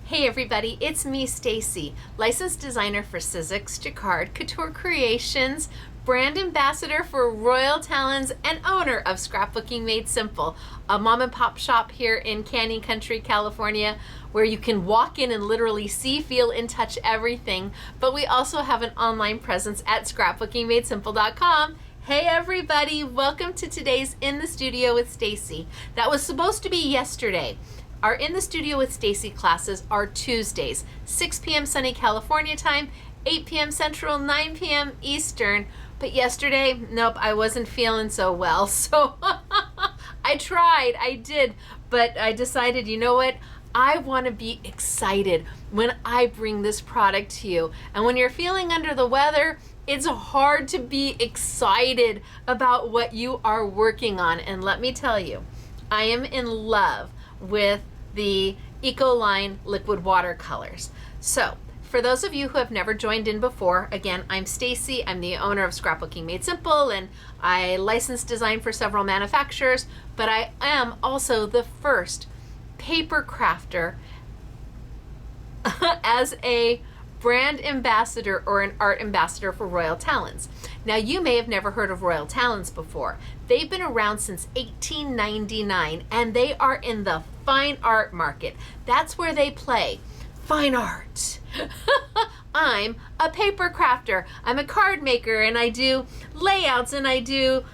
Hey everybody, it's me, Stacey, licensed designer for Sizzix, Jacquard, Couture Creations, brand ambassador for Royal Talens, and owner of Scrapbooking Made Simple, a mom and pop shop here in Canyon Country, California, where you can walk in and literally see, feel, and touch everything. But we also have an online presence at scrapbookingmadesimple.com. Hey everybody, welcome to today's In the Studio with Stacey. That was supposed to be yesterday. Our In the Studio with Stacey classes are Tuesdays, 6 p.m. sunny California time, 8 p.m. Central, 9 p.m. Eastern. But yesterday, nope, I wasn't feeling so well. So I tried, I did, but I decided, you know what? I want to be excited when I bring this product to you. And when you're feeling under the weather, it's hard to be excited about what you are working on. And let me tell you, I am in love with the Ecoline Liquid Watercolors. So for those of you who have never joined in before, again, I'm Stacey. I'm the owner of Scrapbooking Made Simple, and I license design for several manufacturers, but I am also the first paper crafter as a brand ambassador or an art ambassador for Royal Talens. Now, you may have never heard of Royal Talens before. They've been around since 1899, and they are in the fine art market. That's where they play. Fine art. I'm a paper crafter. I'm a card maker, and I do layouts, and I do,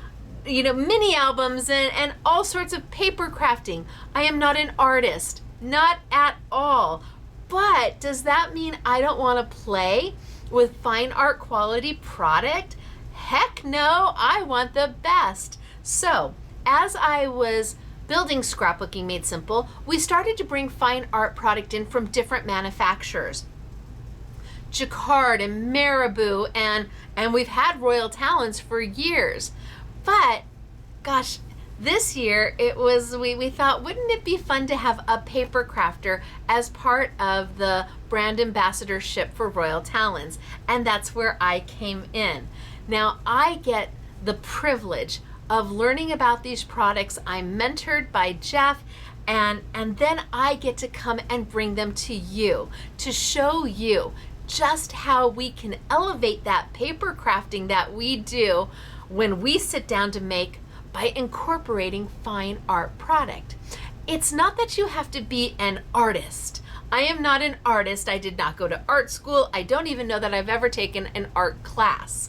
mini albums and all sorts of paper crafting. I am not an artist, not at all. But does that mean I don't want to play with fine art quality product? Heck no, I want the best. So as I was building Scrapbooking Made Simple, we started to bring fine art product in from different manufacturers. Jacquard and Marabou, and we've had Royal Talens for years. But gosh, this year we thought, wouldn't it be fun to have a paper crafter as part of the brand ambassadorship for Royal Talens? And that's where I came in. Now I get the privilege of learning about these products. I'm mentored by Jeff, and then I get to come and bring them to you to show you just how we can elevate that paper crafting that we do when we sit down to make by incorporating fine art product. It's not that you have to be an artist. I am not an artist. I did not go to art school. I don't even know that I've ever taken an art class.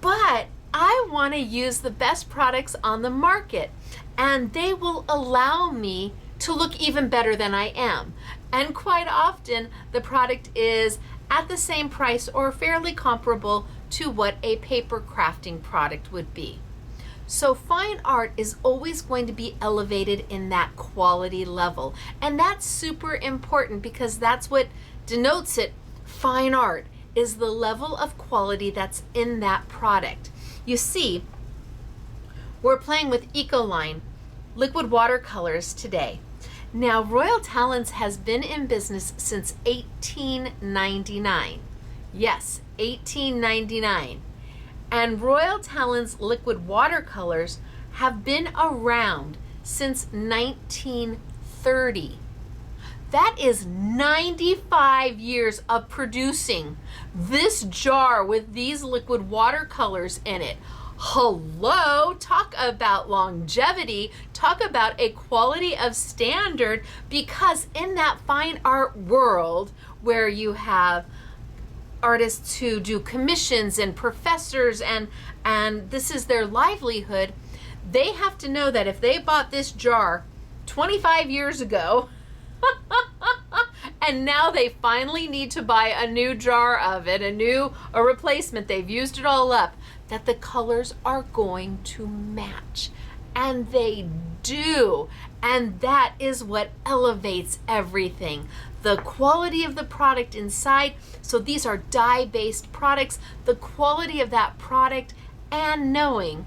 But I want to use the best products on the market, and they will allow me to look even better than I am. And quite often, the product is at the same price or fairly comparable to what a paper crafting product would be. So fine art is always going to be elevated in that quality level. And that's super important because that's what denotes it. Fine art is the level of quality that's in that product. You see, we're playing with Ecoline Liquid Watercolors today. Now, Royal Talens has been in business since 1899. Yes, 1899. And Royal Talens Liquid Watercolors have been around since 1930. That is 95 years of producing this jar with these liquid watercolors in it. Hello, talk about longevity, talk about a quality of standard, because in that fine art world where you have artists who do commissions and professors and this is their livelihood, they have to know that if they bought this jar 25 years ago and now they finally need to buy a new jar of it, a replacement, they've used it all up, that the colors are going to match. And they do. And that is what elevates everything. The quality of the product inside. So these are dye-based products. The quality of that product, and knowing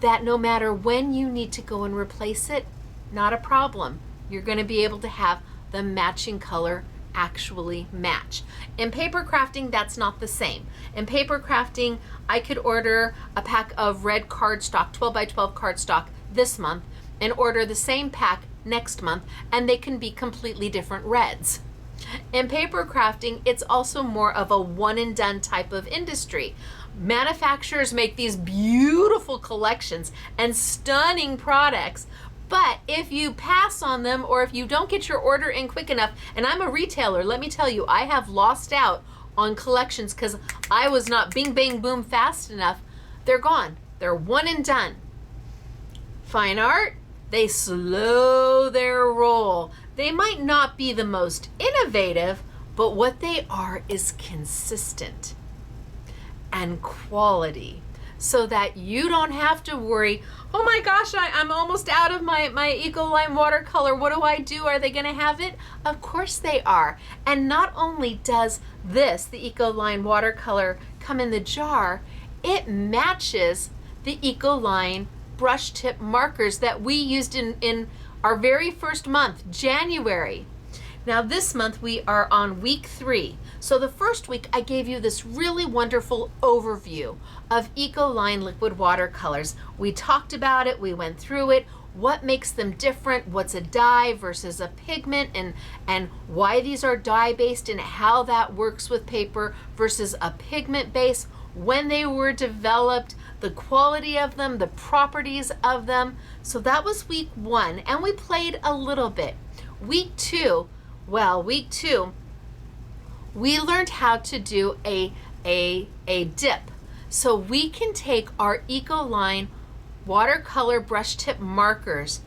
that no matter when you need to go and replace it, not a problem. You're going to be able to have the matching color actually match. In paper crafting, that's not the same. In paper crafting, I could order a pack of red cardstock, 12 by 12 cardstock this month, and order the same pack next month, and they can be completely different reds. In paper crafting, it's also more of a one and done type of industry. Manufacturers make these beautiful collections and stunning products, but if you pass on them or if you don't get your order in quick enough, and I'm a retailer, let me tell you, I have lost out on collections because I was not bing bang boom fast enough. They're gone. They're one and done. Fine art, they slow their roll. They might not be the most innovative, but what they are is consistent and quality, so that you don't have to worry, oh my gosh, I'm almost out of my Ecoline watercolor. What do I do? Are they gonna have it? Of course they are. And not only does this, the Ecoline watercolor, come in the jar, it matches the Ecoline brush tip markers that we used in our very first month, January. Now this month we are on week 3. So the first week I gave you this really wonderful overview of Ecoline Liquid Watercolors. We talked about it, we went through it, what makes them different, what's a dye versus a pigment, and why these are dye-based and how that works with paper versus a pigment base, when they were developed, the quality of them, the properties of them. So that was week 1, and we played a little bit. Week 2, we learned how to do a dip. So we can take our Ecoline watercolor brush tip markers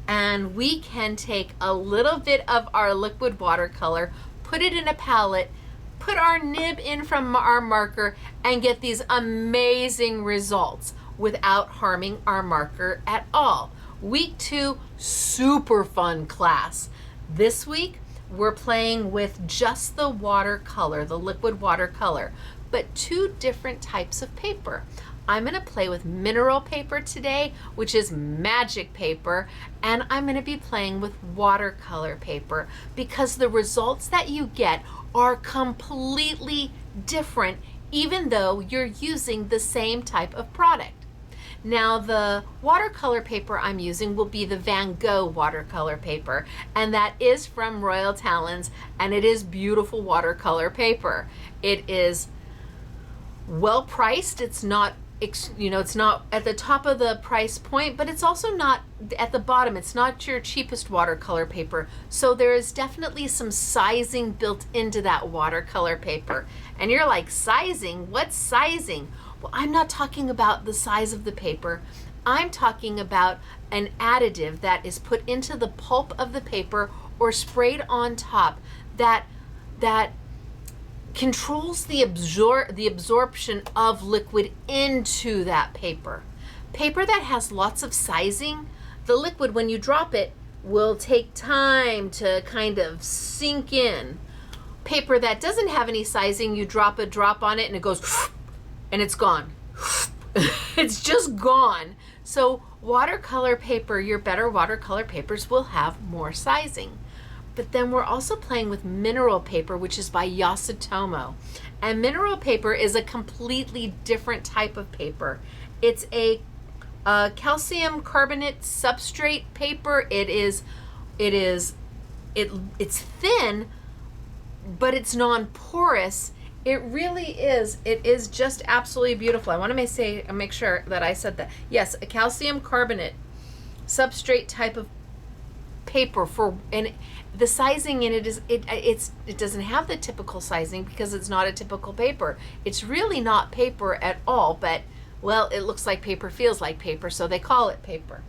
and we can take a little bit of our liquid watercolor, put it in a palette, put our nib in from our marker, and get these amazing results without harming our marker at all. Week 2, super fun class. This week, we're playing with just the watercolor, the liquid watercolor, but 2 different types of paper. I'm gonna play with mineral paper today, which is magic paper, and I'm gonna be playing with watercolor paper because the results that you get are completely different even though you're using the same type of product. Now the watercolor paper I'm using will be the Van Gogh watercolor paper, and that is from Royal Talens, and it is beautiful watercolor paper. It is well priced. It's not, it's not at the top of the price point, but it's also not at the bottom. It's not your cheapest watercolor paper. So there is definitely some sizing built into that watercolor paper. And you're like, sizing? What sizing? Well, I'm not talking about the size of the paper. I'm talking about an additive that is put into the pulp of the paper or sprayed on top that controls the absorption of liquid into that paper. Paper that has lots of sizing, the liquid, when you drop it, will take time to kind of sink in. Paper that doesn't have any sizing, you drop a drop on it and it goes and it's gone. It's just gone. So watercolor paper, your better watercolor papers will have more sizing. But then we're also playing with mineral paper, which is by Yasutomo. And mineral paper is a completely different type of paper. It's a calcium carbonate substrate paper. It's thin, but it's non-porous. It really is. It is just absolutely beautiful. I want to make sure that I said that. Yes, a calcium carbonate substrate type of paper and the sizing in it is it doesn't have the typical sizing because it's not a typical paper. It's really not paper at all, but well, it looks like paper, feels like paper, so they call it paper.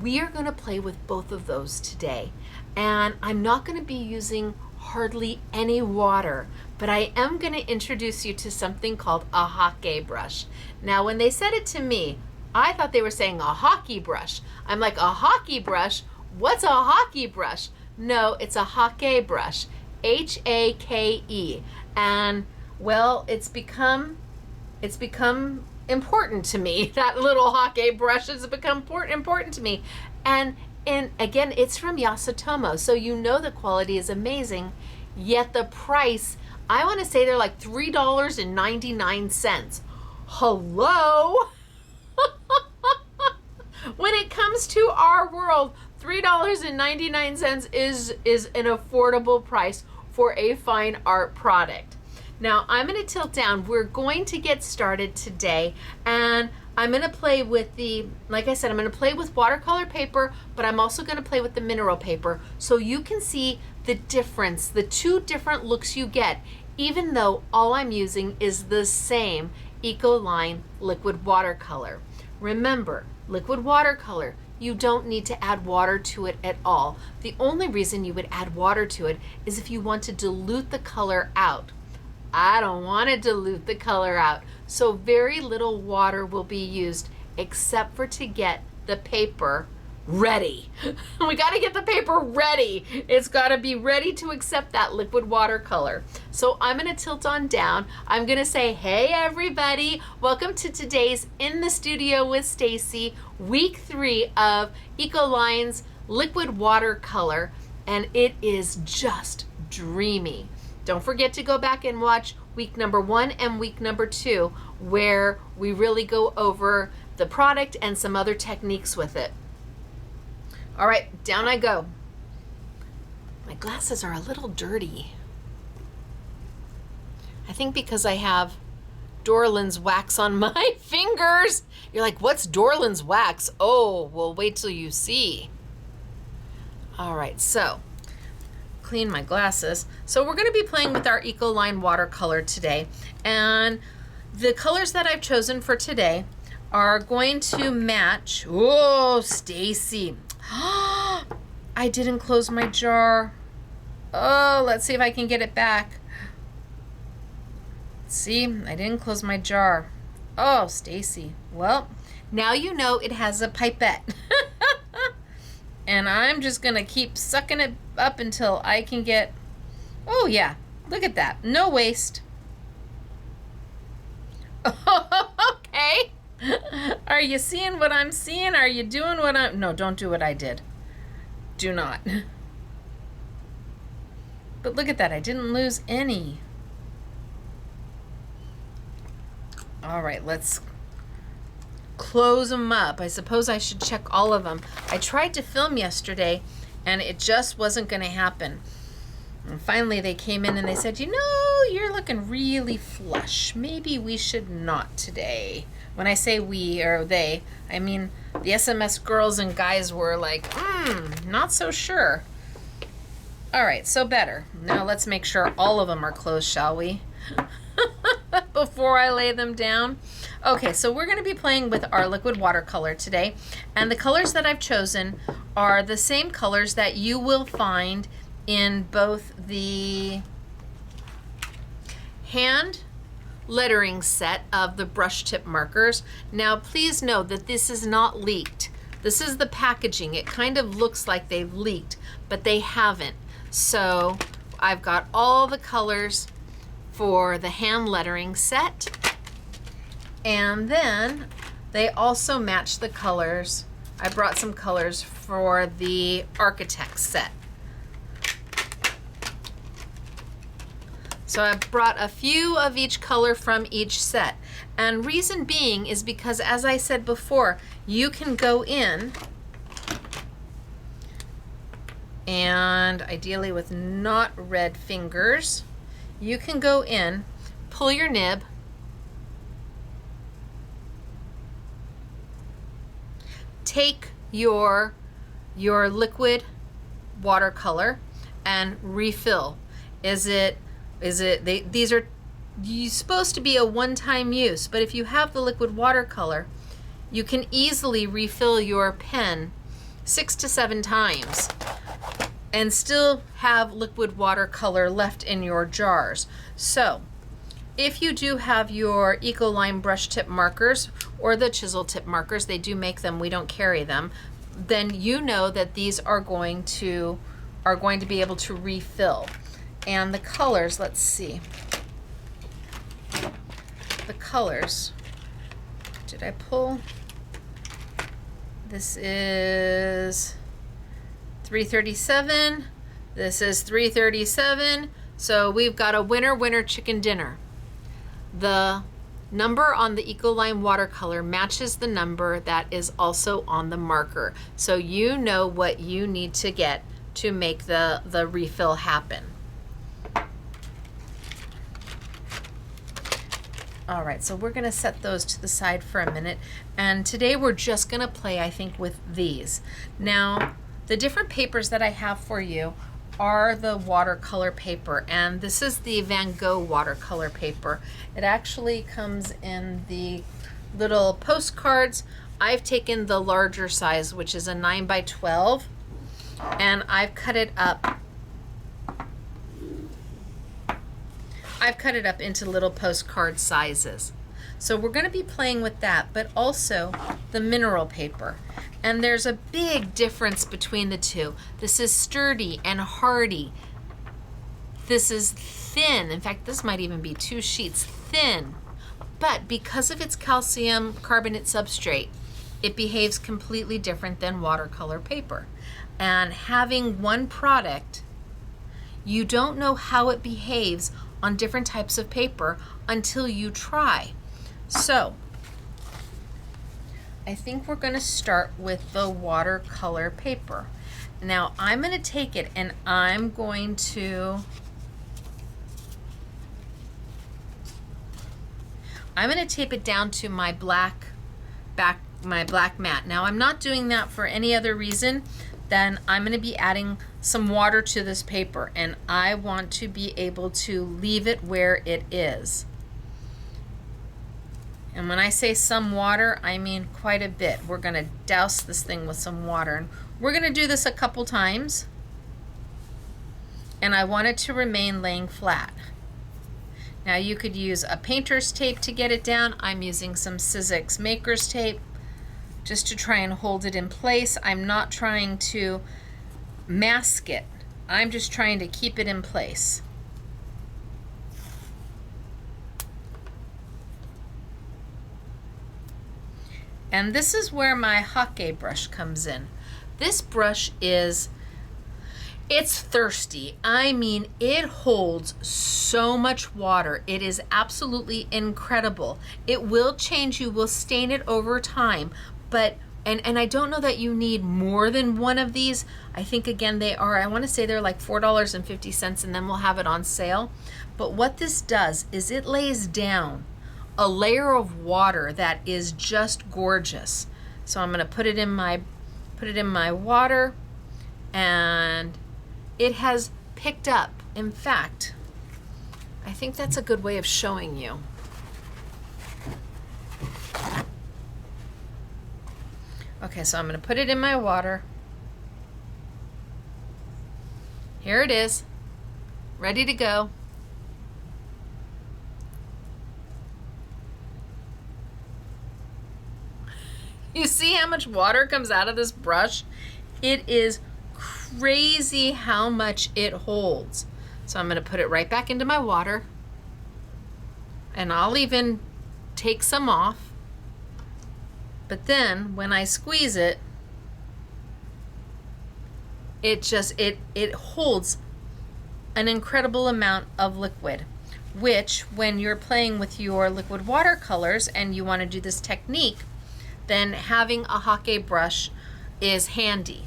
We are going to play with both of those today, and I'm not going to be using hardly any water, but I am going to introduce you to something called a hake brush. Now, when they said it to me, I thought they were saying a hockey brush. I'm like, a hockey brush? What's a hockey brush? No, it's a hake brush, H-A-K-E. And well, it's become important to me. That little hake brush has become important to me. And again, it's from Yasutomo, so you know the quality is amazing, yet the price, I want to say they're like $3.99. Hello? When it comes to our world, $3.99 is an affordable price for a fine art product. Now I'm going to tilt down. We're going to get started today, and I'm going to play with the, like I said, I'm going to play with watercolor paper, but I'm also going to play with the mineral paper so you can see the difference, the two different looks you get, even though all I'm using is the same Ecoline liquid watercolor. Remember, liquid watercolor, you don't need to add water to it at all. The only reason you would add water to it is if you want to dilute the color out. I don't want to dilute the color out, so very little water will be used except for to get the paper ready. We got to get the paper ready. It's got to be ready to accept that liquid watercolor. So I'm going to tilt on down. I'm going to say, hey everybody, welcome to today's In the Studio with Stacey, week 3 of Ecoline's liquid watercolor, and it is just dreamy. Don't forget to go back and watch week number 1 and week number 2, where we really go over the product and some other techniques with it. All right, down I go. My glasses are a little dirty. I think because I have Dorland's wax on my fingers. You're like, what's Dorland's wax? Oh, well, wait till you see. All right, so clean my glasses. So we're going to be playing with our Ecoline watercolor today, and the colors that I've chosen for today are going to match. Oh, Stacey. I didn't close my jar. Oh, let's see if I can get it back. See, I didn't close my jar. Oh, Stacey. Well, now you know it has a pipette. And I'm just going to keep sucking it up until I can get... Oh, yeah. Look at that. No waste. Okay. Are you seeing what I'm seeing? Are you doing what I'm... No, don't do what I did. Do not. But look at that. I didn't lose any. All right, let's close them up. I suppose I should check all of them. I tried to film yesterday, and it just wasn't going to happen. And finally, they came in and they said, you know, you're looking really flush. Maybe we should not today. When I say we or they, I mean the SMS girls and guys were like, not so sure. All right, so better. Now let's make sure all of them are closed, shall we? Before I lay them down. Okay, so we're going to be playing with our liquid watercolor today. And the colors that I've chosen are the same colors that you will find in both the hand lettering set of the brush tip markers. Now please know that this is not leaked. This is the packaging. It kind of looks like they've leaked, but they haven't. So I've got all the colors for the hand lettering set, and then they also match the colors. I brought some colors for the architect set. So I brought a few of each color from each set. And reason being is because, as I said before, you can go in and ideally with not red fingers, you can go in, pull your nib, take your liquid watercolor and refill. These are supposed to be a one-time use, but if you have the liquid watercolor, you can easily refill your pen 6 to 7 times and still have liquid watercolor left in your jars. So if you do have your Ecoline brush tip markers or the chisel tip markers, they do make them, we don't carry them, then you know that these are going to be able to refill. And the colors, let's see. The colors, did I pull? This is 337. This is 337. So we've got a winner chicken dinner. The number on the Ecoline watercolor matches the number that is also on the marker. So you know what you need to get to make the refill happen. All right, so we're gonna set those to the side for a minute. And today we're just gonna play, I think, with these. Now, the different papers that I have for you are the watercolor paper. And this is the Van Gogh watercolor paper. It actually comes in the little postcards. I've taken the larger size, which is a 9 by 12, and I've cut it up. I've cut it up into little postcard sizes. So we're going to be playing with that, but also the mineral paper. And there's a big difference between the two. This is sturdy and hardy. This is thin. In fact, this might even be 2 sheets thin. But because of its calcium carbonate substrate, it behaves completely different than watercolor paper. And having one product, you don't know how it behaves on different types of paper until you try. So I think we're going to start with the watercolor paper. Now I'm going to take it and I'm going to tape it down to my black mat. Now I'm not doing that for any other reason than I'm going to be adding some water to this paper, and I want to be able to leave it where it is. And when I say some water, I mean quite a bit. We're going to douse this thing with some water, and we're going to do this a couple times, and I want it to remain laying flat. Now you could use a painter's tape to get it down. I'm using some Sizzix maker's tape just to try and hold it in place. I'm not trying to mask it. I'm just trying to keep it in place. And this is where my Hake brush comes in. This brush it's thirsty. I mean, it holds so much water. It is absolutely incredible. It will change, you will stain it over time, but and I don't know that you need more than one of these. I think again I want to say they're like $4.50, and then we'll have it on sale. But what this does is it lays down a layer of water that is just gorgeous. So I'm going to put it in my water, and it has picked up. In fact, I think that's a good way of showing you. Okay, so I'm going to put it in my water. Here it is, ready to go. You see how much water comes out of this brush? It is crazy how much it holds. So I'm going to put it right back into my water, and I'll even take some off. But then when I squeeze it, it holds an incredible amount of liquid, which when you're playing with your liquid watercolors and you want to do this technique, then having a Hake brush is handy.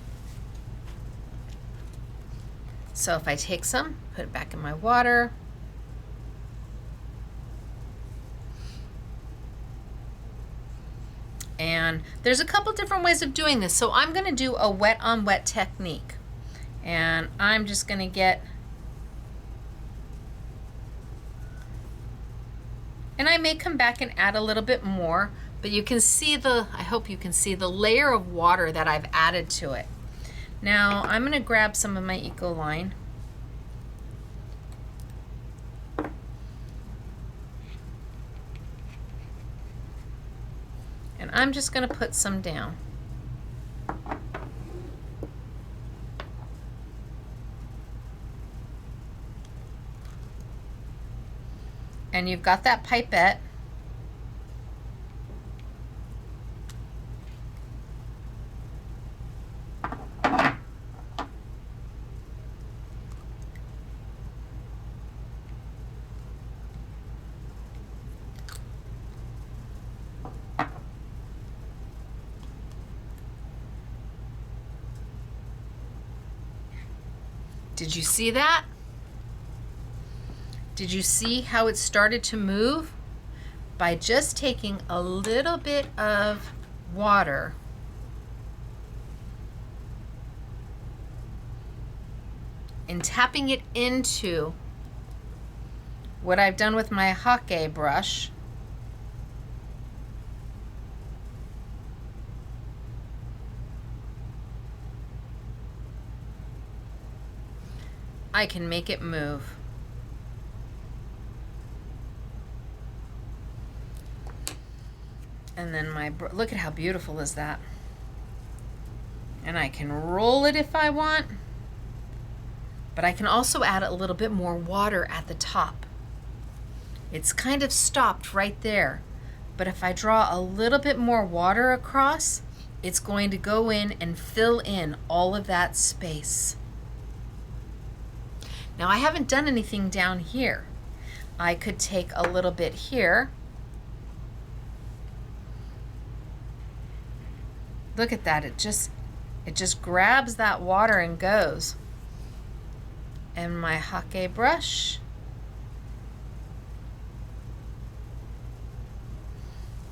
So if I take some, put it back in my water, and there's a couple different ways of doing this. So I'm going to do a wet on wet technique, and I'm just going to get, and I may come back and add a little bit more, but you can see I hope you can see the layer of water that I've added to it. Now I'm going to grab some of my Ecoline. And I'm just going to put some down. And you've got that pipette. Did you see that? Did you see how it started to move? by just taking a little bit of water and tapping it into what I've done with my hake brush. I can make it move. And then look at how beautiful is that. And I can roll it if I want, but I can also add a little bit more water at the top. It's kind of stopped right there, but if I draw a little bit more water across, it's going to go in and fill in all of that space. Now I haven't done anything down here. I could take a little bit here. Look at that, it just grabs that water and goes. And my hake brush.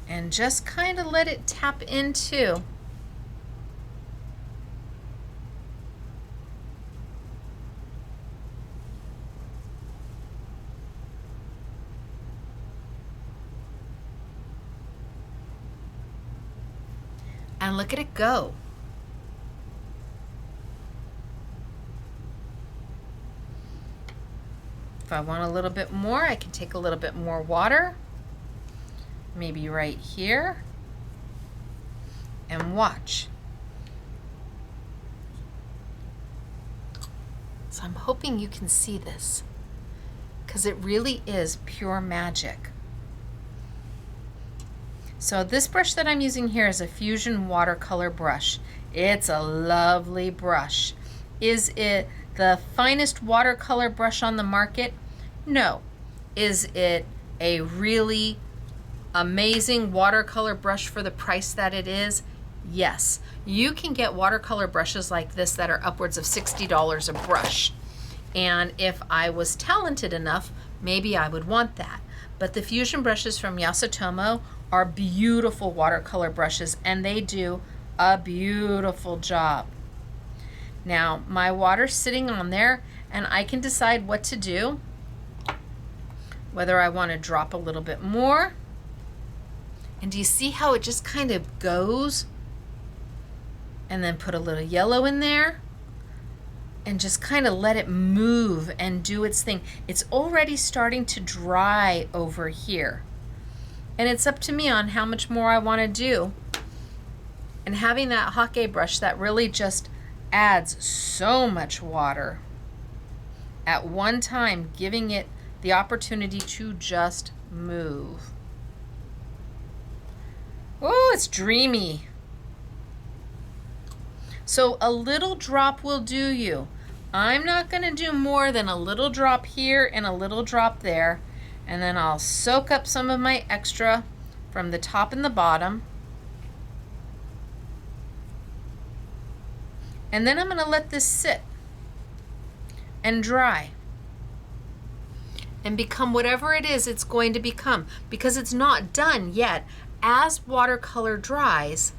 And just kind of let it tap into. And look at it go. If I want a little bit more, I can take a little bit more water, maybe right here, and watch. So I'm hoping you can see this, because it really is pure magic. So this brush that I'm using here is a Fusion watercolor brush. It's a lovely brush. Is it the finest watercolor brush on the market? No. Is it a really amazing watercolor brush for the price that it is? Yes. You can get watercolor brushes like this that are upwards of $60 a brush. And if I was talented enough, maybe I would want that. But the Fusion brushes from Yasutomo are beautiful watercolor brushes, and they do a beautiful job. Now, my water's sitting on there, and I can decide what to do. Whether I want to drop a little bit more. And do you see how it just kind of goes? And then put a little yellow in there. And just kind of let it move and do its thing. It's already starting to dry over here. And it's up to me on how much more I want to do. And having that hake brush that really just adds so much water at one time, giving it the opportunity to just move. Oh, it's dreamy. So a little drop will do you. I'm not going to do more than a little drop here and a little drop there. And then I'll soak up some of my extra from the top and the bottom. And then I'm going to let this sit and dry and become whatever it is it's going to become, because it's not done yet. As watercolor dries,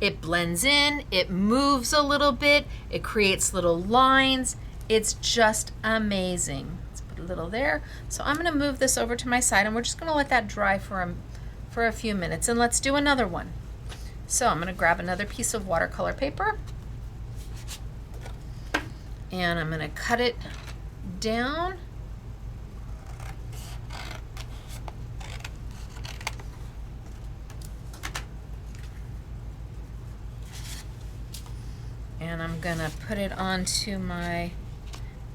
it blends in, it moves a little bit, it creates little lines. It's just amazing. Let's put a little there. So I'm going to move this over to my side, and we're just going to let that dry for a few minutes, and let's do another one. So I'm going to grab another piece of watercolor paper, and I'm going to cut it down. And I'm going to put it onto my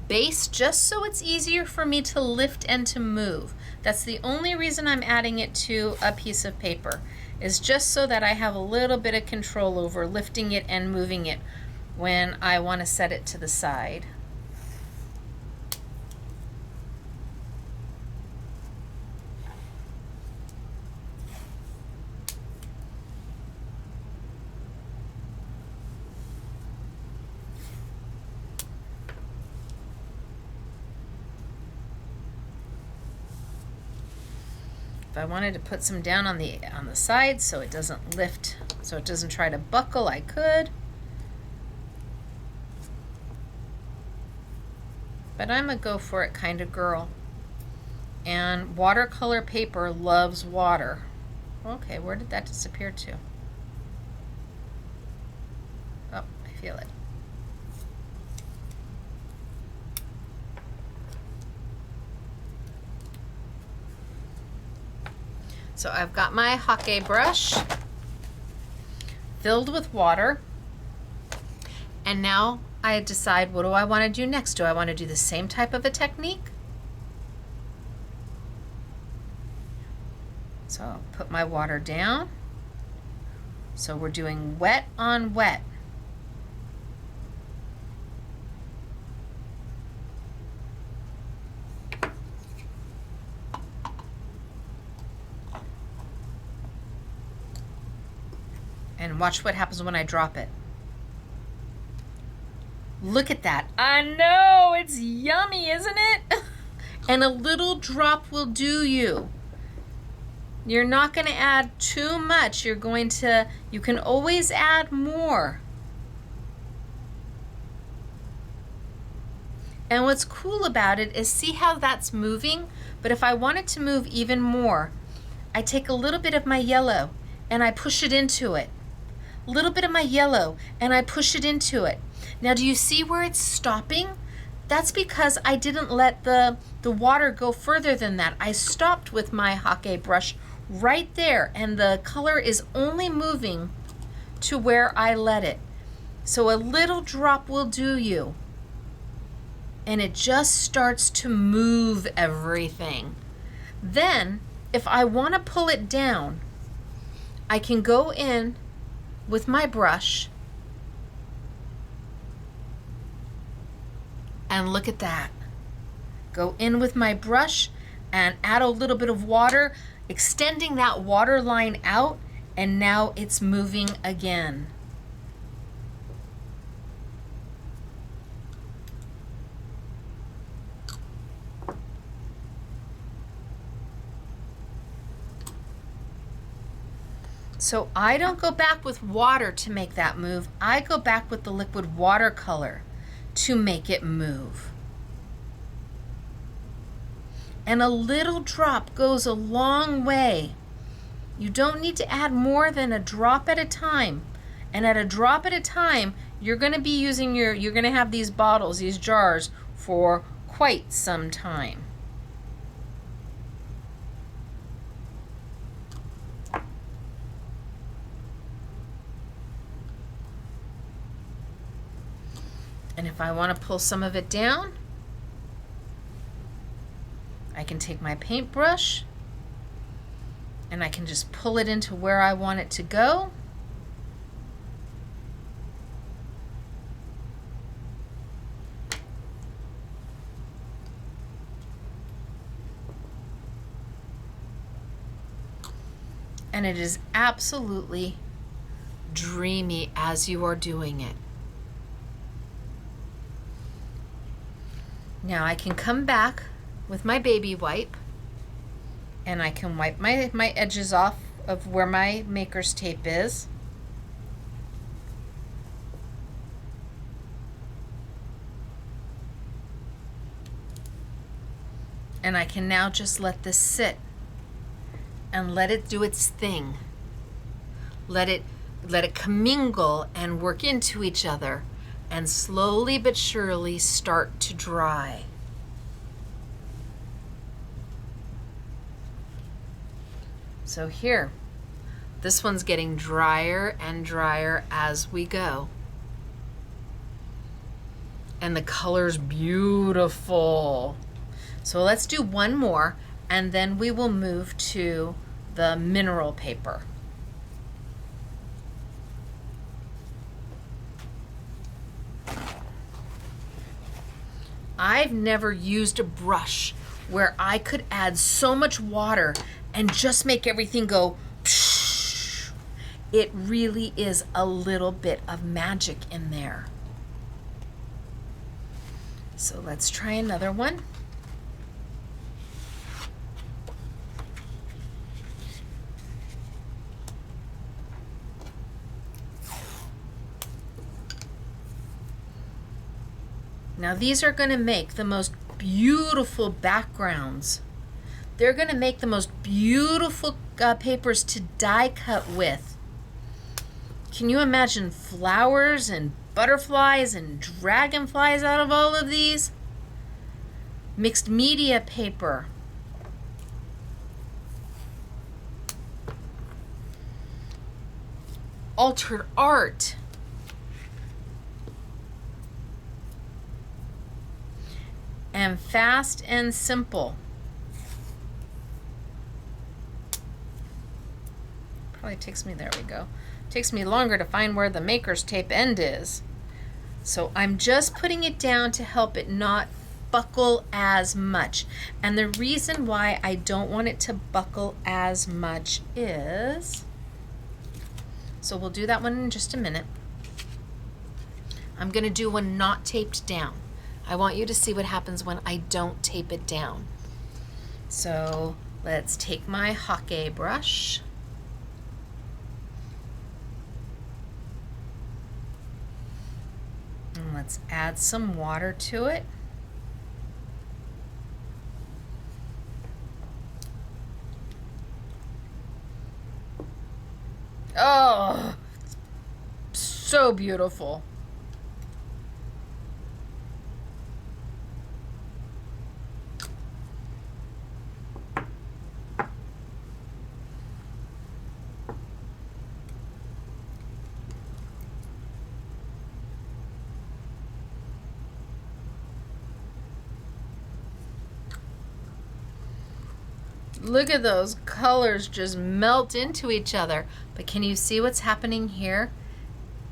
base just so it's easier for me to lift and to move. That's the only reason I'm adding it to a piece of paper, is just so that I have a little bit of control over lifting it and moving it when I want to set it to the side. If I wanted to put some down on the side so it doesn't lift, so it doesn't try to buckle, I could. But I'm a go for it kind of girl. And watercolor paper loves water. Okay, where did that disappear to? Oh, I feel it. So I've got my hake brush filled with water, and now I decide, what do I want to do next? Do I want to do the same type of a technique? So I'll put my water down. So we're doing wet on wet. And watch what happens when I drop it. Look at that. I know, it's yummy, isn't it? And a little drop will do you. You're not going to add too much. You can always add more. And what's cool about it is, see how that's moving? But if I want it to move even more, I take a little bit of my yellow and I push it into it. A little bit of my yellow and I push it into it. Now, do you see where it's stopping? That's because I didn't let the water go further than that. I stopped with my hake brush right there, and the color is only moving to where I let it. So a little drop will do you. And it just starts to move everything. Then, if I want to pull it down, I can go in with my brush and look at that. Go in with my brush and add a little bit of water, extending that water line out, and now it's moving again. So I don't go back with water to make that move. I go back with the liquid watercolor to make it move. And a little drop goes a long way. You don't need to add more than a drop at a time. And at a drop at a time, you're going to be using you're going to have these bottles, these jars, for quite some time. And if I want to pull some of it down, I can take my paintbrush and I can just pull it into where I want it to go. And it is absolutely dreamy as you are doing it. Now I can come back with my baby wipe and I can wipe my edges off of where my maker's tape is. And I can now just let this sit and let it do its thing. Let it commingle and work into each other, and slowly but surely start to dry. So here, this one's getting drier and drier as we go. And the color's beautiful. So let's do one more, and then we will move to the mineral paper. I've never used a brush where I could add so much water and just make everything go psh. It really is a little bit of magic in there. So let's try another one. Now these are going to make the most beautiful backgrounds. They're going to make the most beautiful papers to die cut with. Can you imagine flowers and butterflies and dragonflies out of all of these? Mixed media paper. Altered art. And fast and simple. Probably takes me, there we go. Takes me longer to find where the maker's tape end is. So I'm just putting it down to help it not buckle as much. And the reason why I don't want it to buckle as much is, so we'll do that one in just a minute. I'm gonna do one not taped down. I want you to see what happens when I don't tape it down. So let's take my Hockey brush. And let's add some water to it. Oh, so beautiful. Look at those colors just melt into each other. But can you see what's happening here?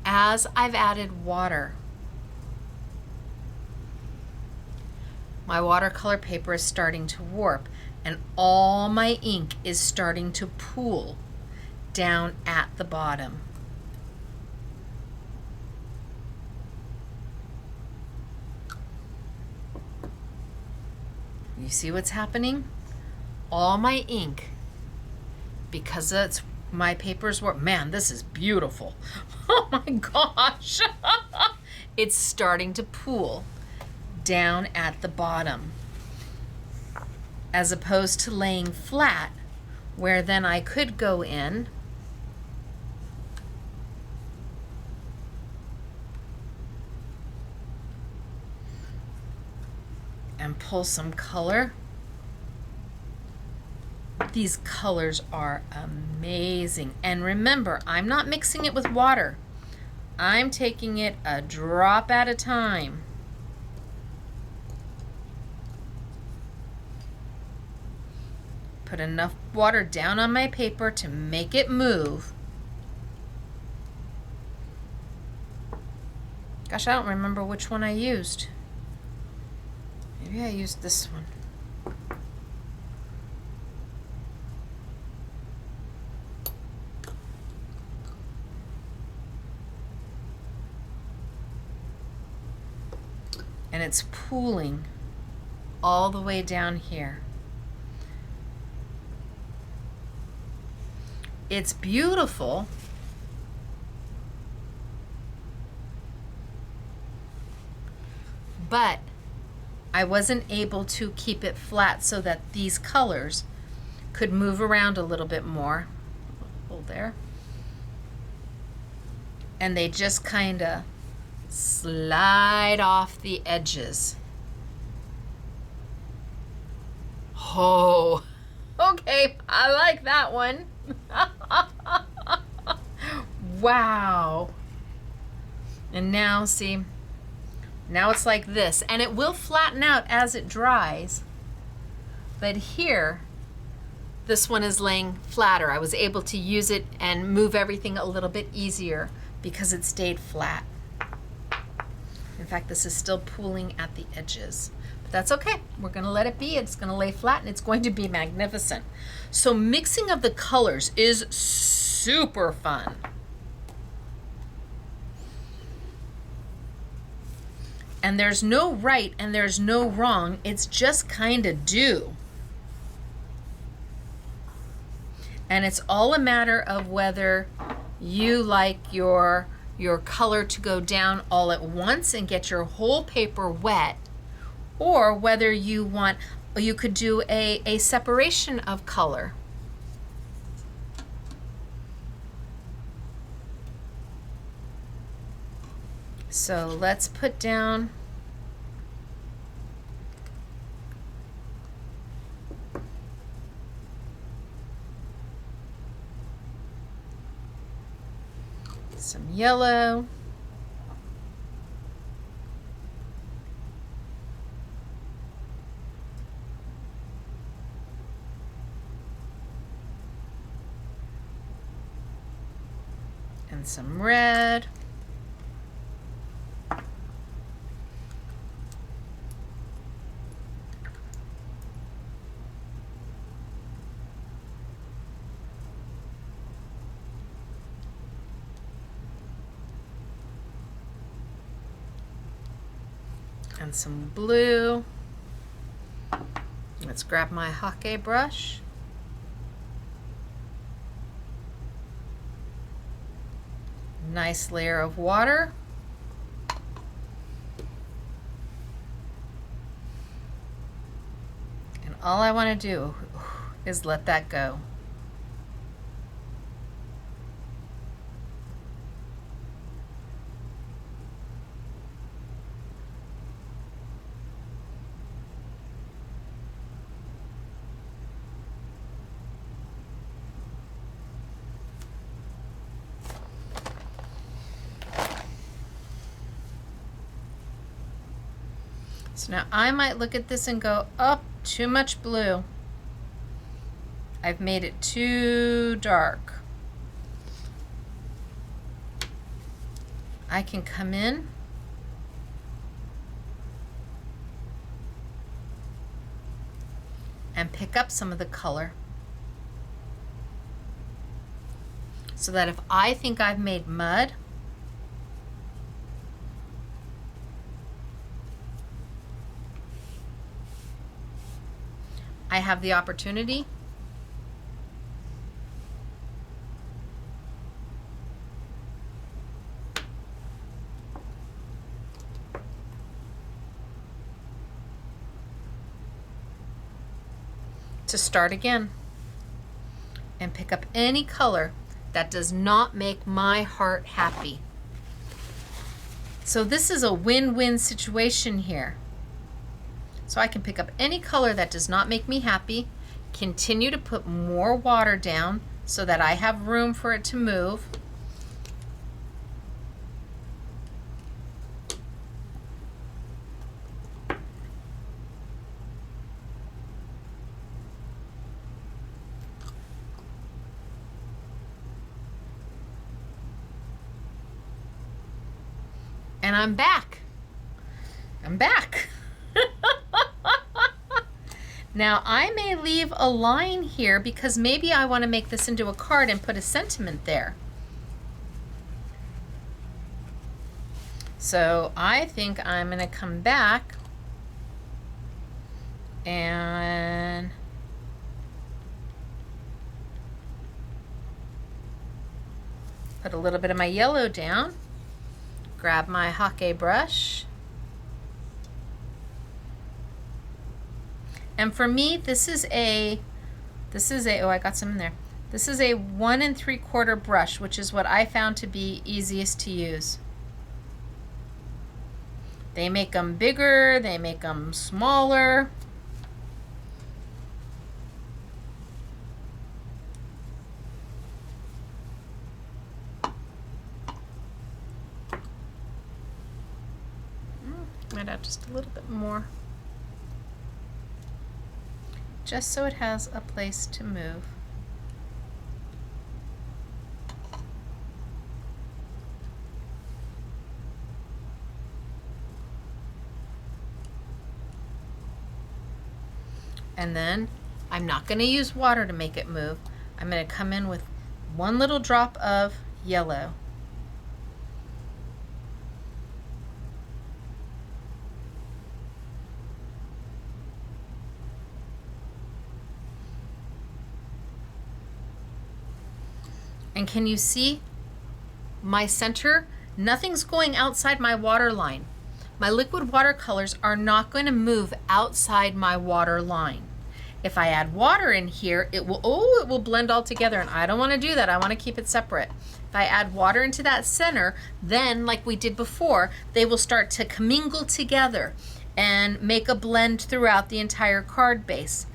As I've added water, my watercolor paper is starting to warp and all my ink is starting to pool down at the bottom. You see what's happening? All my ink, because it's my papers were, man, this is beautiful. Oh my gosh. It's starting to pool down at the bottom, as opposed to laying flat, where then I could go in and pull some color. These colors are amazing. And remember, I'm not mixing it with water. I'm taking it a drop at a time. Put enough water down on my paper to make it move. Gosh, I don't remember which one I used. Maybe I used this one. And it's pooling all the way down here. It's beautiful. But I wasn't able to keep it flat so that these colors could move around a little bit more. Hold there. And they just kind of slide off the edges. Oh, okay, I like that one. Wow. And now, see, now it's like this, and it will flatten out as it dries. But here, this one is laying flatter. I was able to use it and move everything a little bit easier because it stayed flat. In fact, this is still pooling at the edges. But that's okay. We're gonna let it be. It's gonna lay flat and it's going to be magnificent. So mixing of the colors is super fun. And there's no right and there's no wrong. It's just kind of do. And it's all a matter of whether you like your your color to go down all at once and get your whole paper wet, or whether you want, you could do a separation of color. So let's put down some yellow. And some red. And some blue. Let's grab my Hake brush. Nice layer of water. And all I want to do is let that go. So now I might look at this and go, oh, too much blue. I've made it too dark. I can come in and pick up some of the color, so that if I think I've made mud, I have the opportunity to start again and pick up any color that does not make my heart happy. So this is a win-win situation here. So I can pick up any color that does not make me happy, continue to put more water down so that I have room for it to move. And I'm back. I'm back. Now I may leave a line here because maybe I want to make this into a card and put a sentiment there. So I think I'm going to come back and put a little bit of my yellow down, grab my Hake brush. And for me, this is a, oh, I got some in there. This is a 1 3/4 brush, which is what I found to be easiest to use. They make them bigger, they make them smaller. Might add just a little bit more, just so it has a place to move. And then I'm not going to use water to make it move. I'm going to come in with one little drop of yellow. And can you see my center Nothing's going outside my water line. My liquid watercolors are not going to move outside my water line. If I add water in here, it will blend all together, and I don't want to do that. I want to keep it separate. If I add water into that center, then like we did before, they will start to commingle together and make a blend throughout the entire card base.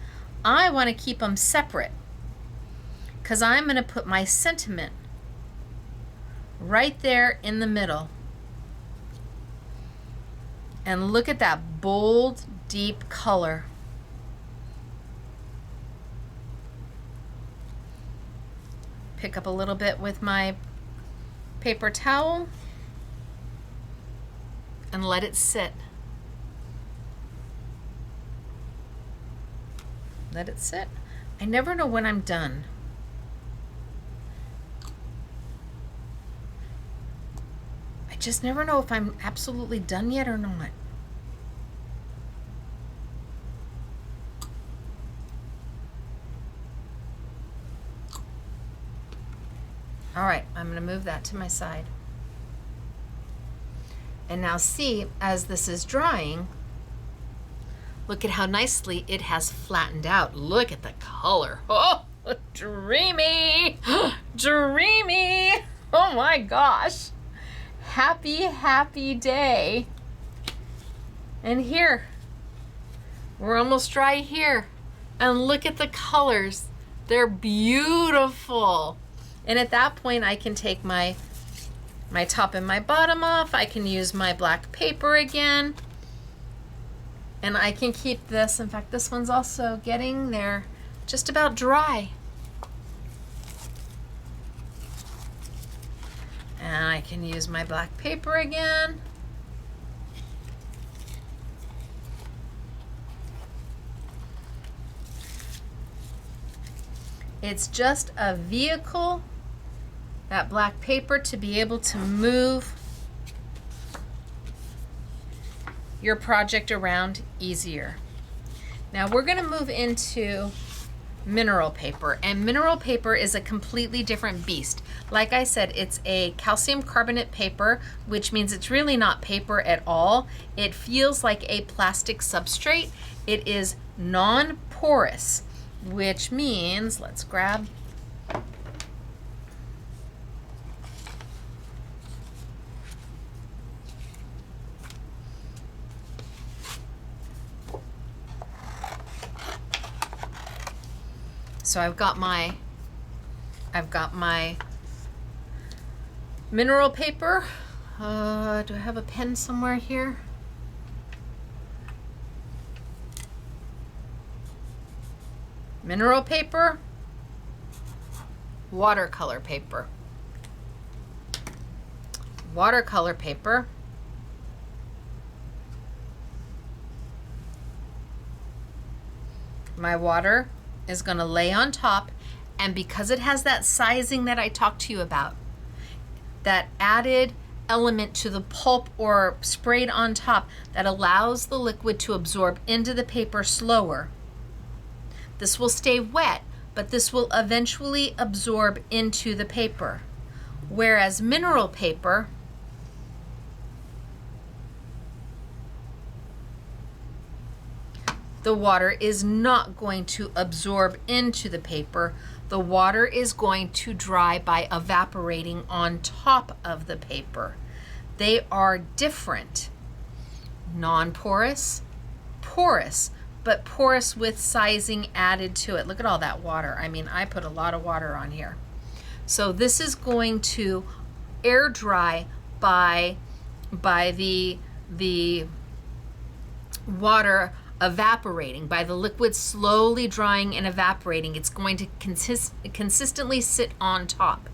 I want to keep them separate because I'm going to put my sentiment right there in the middle. And look at that bold, deep color. Pick up a little bit with my paper towel and let it sit. Let it sit. I never know when I'm done. I just never know if I'm absolutely done yet or not. All right, I'm going to move that to my side. And now see, as this is drying, look at how nicely it has flattened out. Look at the color. Oh, dreamy, dreamy. Oh my gosh. Happy, happy day. And here, we're almost dry here. And look at the colors. They're beautiful. And at that point, I can take my top and my bottom off. I can use my black paper again. And I can keep this. In fact, this one's also getting there, just about dry. And I can use my black paper again. It's just a vehicle, that black paper, to be able to move your project around easier. Now we're going to move into mineral paper, and mineral paper is a completely different beast. Like I said, it's a calcium carbonate paper, which means it's really not paper at all. It feels like a plastic substrate. It is non-porous, which means, let's grab so I've got my mineral paper. Do I have a pen somewhere here? Mineral paper, watercolor paper, watercolor paper, my water is going to lay on top, and because it has that sizing that I talked to you about, that added element to the pulp or sprayed on top that allows the liquid to absorb into the paper slower. This will stay wet, but this will eventually absorb into the paper. Whereas mineral paper, the water is not going to absorb into the paper. The water is going to dry by evaporating on top of the paper. They are different. Non-porous, porous, but porous with sizing added to it. Look at all that water. I mean, I put a lot of water on here. So this is going to air dry by the water evaporating, by the liquid slowly drying and evaporating. It's going to consistently sit on top.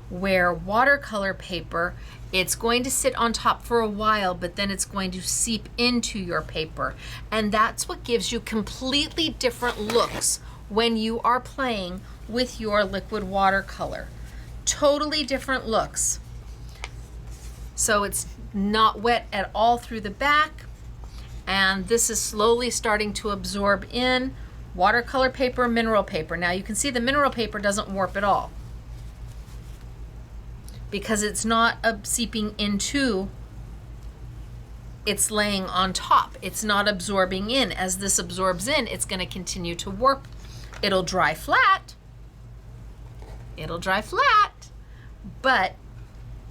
Where watercolor paper, it's going to sit on top for a while, but then it's going to seep into your paper. And that's what gives you completely different looks when you are playing with your liquid watercolor. Totally different looks. So it's not wet at all through the back, and this is slowly starting to absorb in. Watercolor paper, mineral paper. Now you can see the mineral paper doesn't warp at all. because it's not seeping into, it's laying on top. It's not absorbing in. As this absorbs in, it's going to continue to warp. It'll dry flat. It'll dry flat. But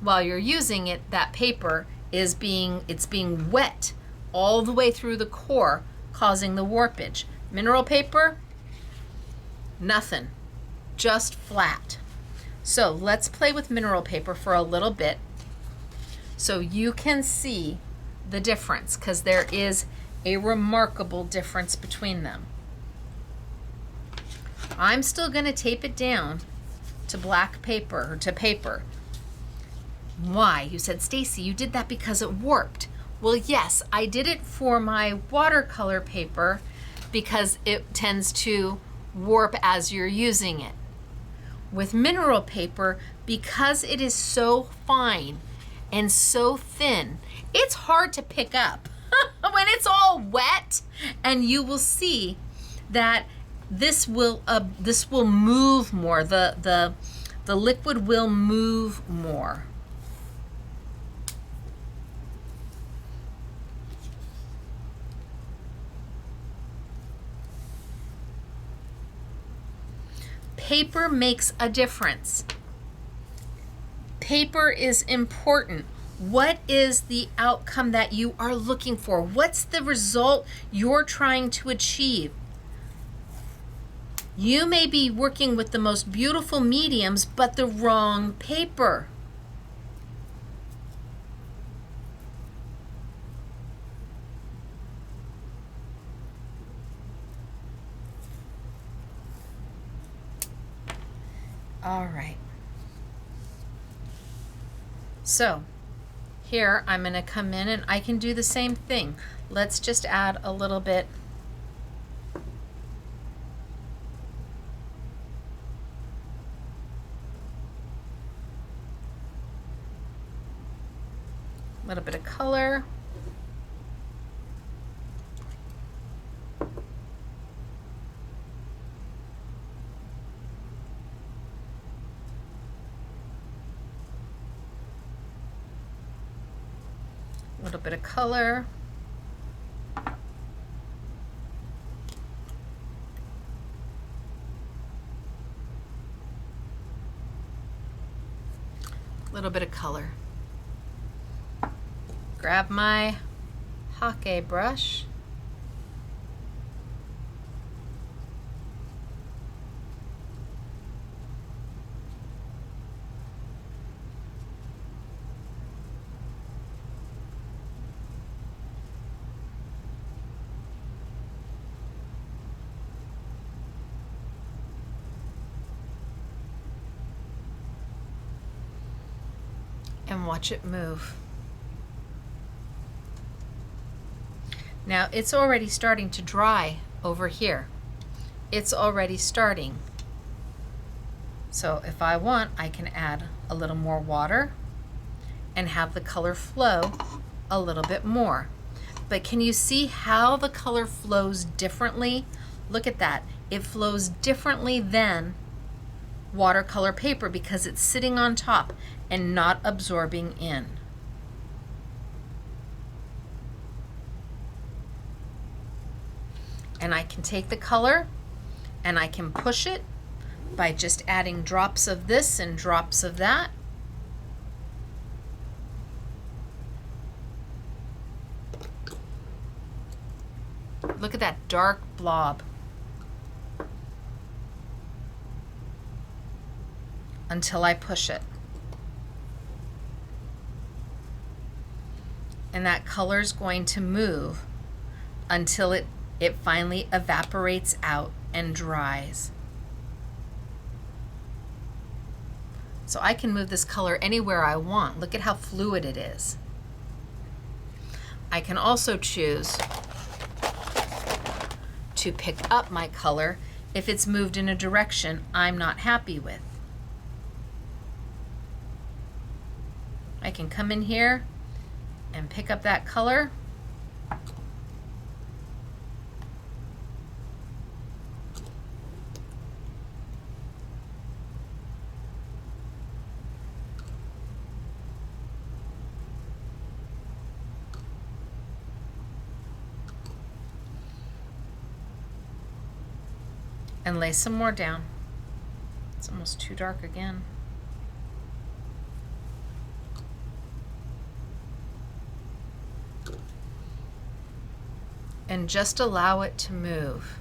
while you're using it, that paper is being wet all the way through the core, causing the warpage. Mineral paper, nothing, just flat. So let's play with mineral paper for a little bit so you can see the difference, because there is a remarkable difference between them. I'm still going to tape it down to black paper, or to paper. Why? You said, Stacey, you did that because it warped. Well, yes, I did it for my watercolor paper because it tends to warp as you're using it. With mineral paper, because it is so fine and so thin, it's hard to pick up when it's all wet, and you will see that this will move more. The liquid will move more. Paper makes a difference. Paper is important. What is the outcome that you are looking for? What's the result you're trying to achieve? You may be working with the most beautiful mediums, but the wrong paper. All right. So here I'm going to come in and I can do the same thing. Let's just add a little bit. A little bit of color. A little bit of color. A little bit of color. Grab my Hake brush. And watch it move. Now it's already starting to dry over here. It's already starting. So if I want, I can add a little more water and have the color flow a little bit more. But can you see how the color flows differently? Look at that. It flows differently than watercolor paper because it's sitting on top and not absorbing in. And I can take the color and I can push it by just adding drops of this and drops of that. Look at that dark blob. Until I push it. And that color is going to move until it finally evaporates out and dries. So I can move this color anywhere I want. Look at how fluid it is. I can also choose to pick up my color if it's moved in a direction I'm not happy with. I can come in here and pick up that color. and lay some more down. It's almost too dark again. And just allow it to move.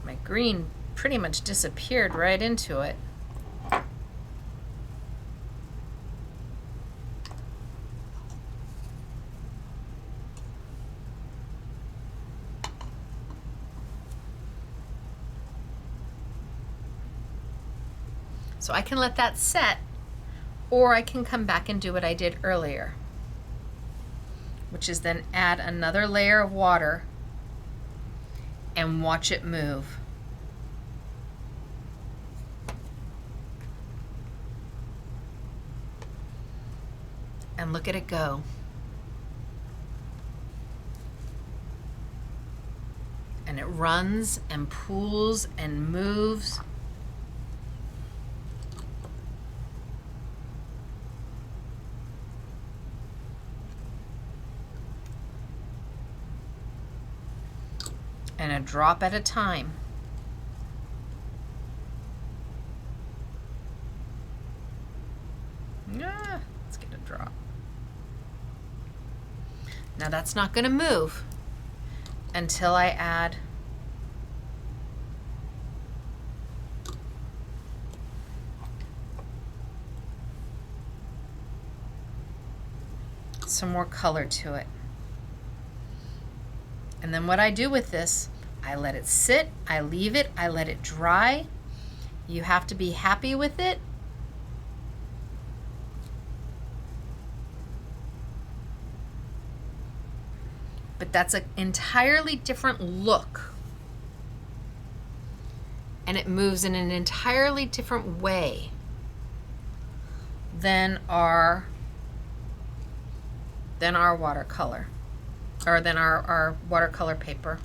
My green pretty much disappeared right into it. So I can let that set, or I can come back and do what I did earlier, which is then add another layer of water and watch it move. And look at it go. And it runs and pools and moves. And a drop at a time. Let's get a drop. Now that's not going to move until I add some more color to it. And then what I do with this, I let it sit, I leave it, I let it dry. You have to be happy with it. But that's an entirely different look. And it moves in an entirely different way than our watercolor. Or than our watercolor paper.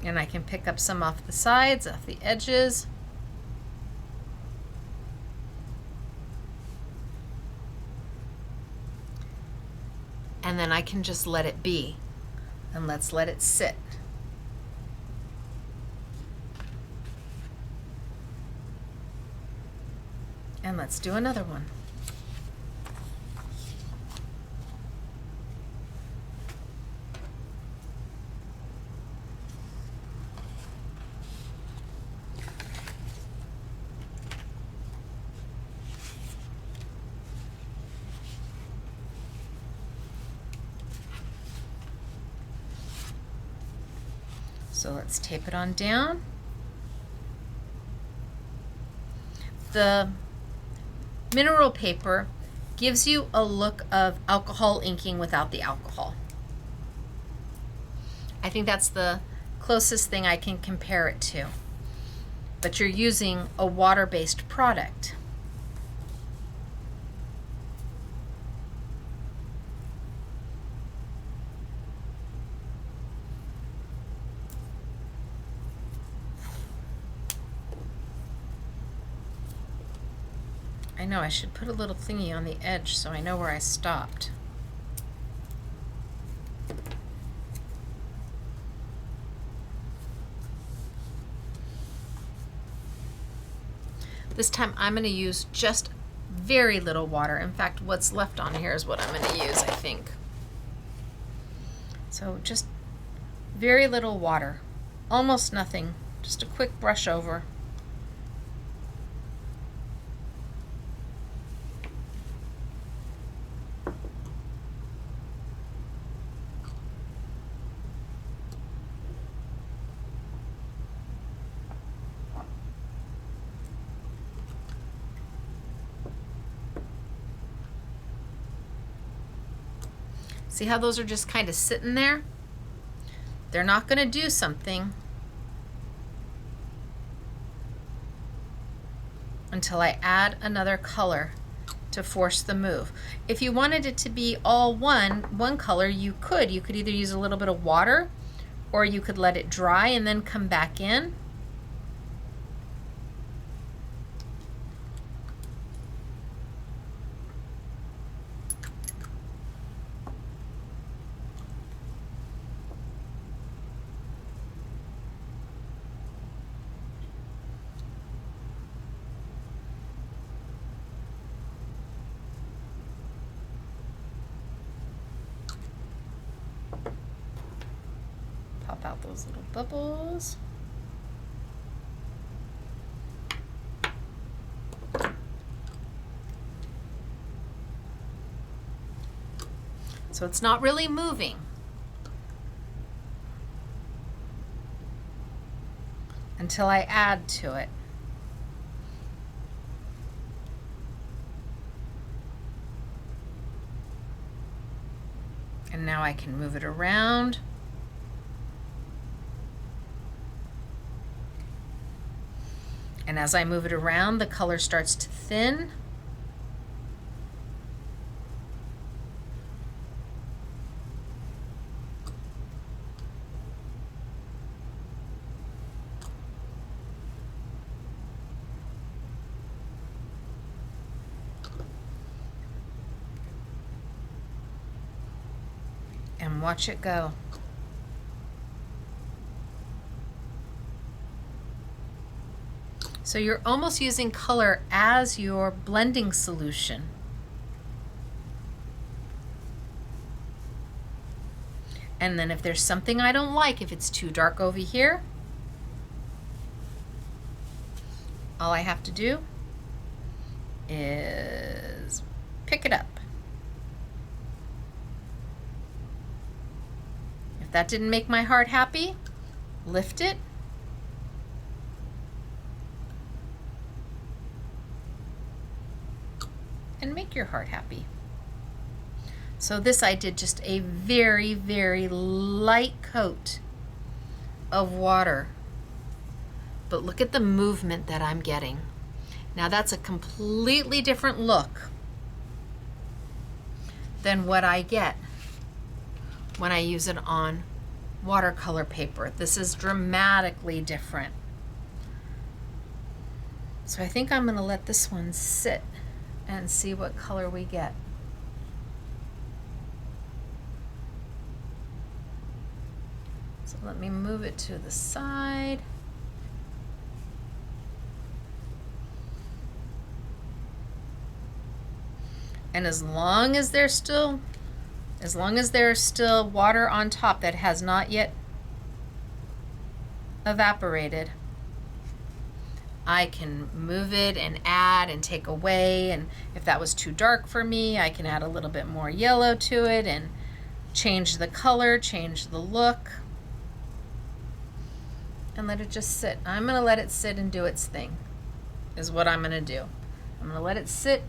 And I can pick up some off the sides, off the edges. And then I can just let it be. And let's let it sit. And let's do another one. So let's tape it on down. The mineral paper gives you a look of alcohol inking without the alcohol. I think that's the closest thing I can compare it to. But you're using a water-based product. I know I should put a little thingy on the edge so I know where I stopped. This time I'm going to use just very little water. In fact, what's left on here is what I'm going to use, I think. So just very little water, almost nothing, just a quick brush over. See how those are just kind of sitting there? They're not going to do something until I add another color to force the move. If you wanted it to be all one color, you could. You could either use a little bit of water or you could let it dry and then come back in. Pop out those little bubbles. So it's not really moving until I add to it. And now I can move it around. And as I move it around, the color starts to thin. And watch it go. So you're almost using color as your blending solution. And then if there's something I don't like, if it's too dark over here, all I have to do is pick it up. If that didn't make my heart happy, lift it. And make your heart happy. So this I did just a very, very light coat of water. But look at the movement that I'm getting. Now that's a completely different look than what I get when I use it on watercolor paper. This is dramatically different. So I think I'm going to let this one sit and see what color we get. So let me move it to the side. And as long as there's still water on top that has not yet evaporated, I can move it and add and take away, and if that was too dark for me, I can add a little bit more yellow to it and change the color, change the look, and let it just sit. I'm going to let it sit and do its thing, is what I'm going to do. I'm going to let it sit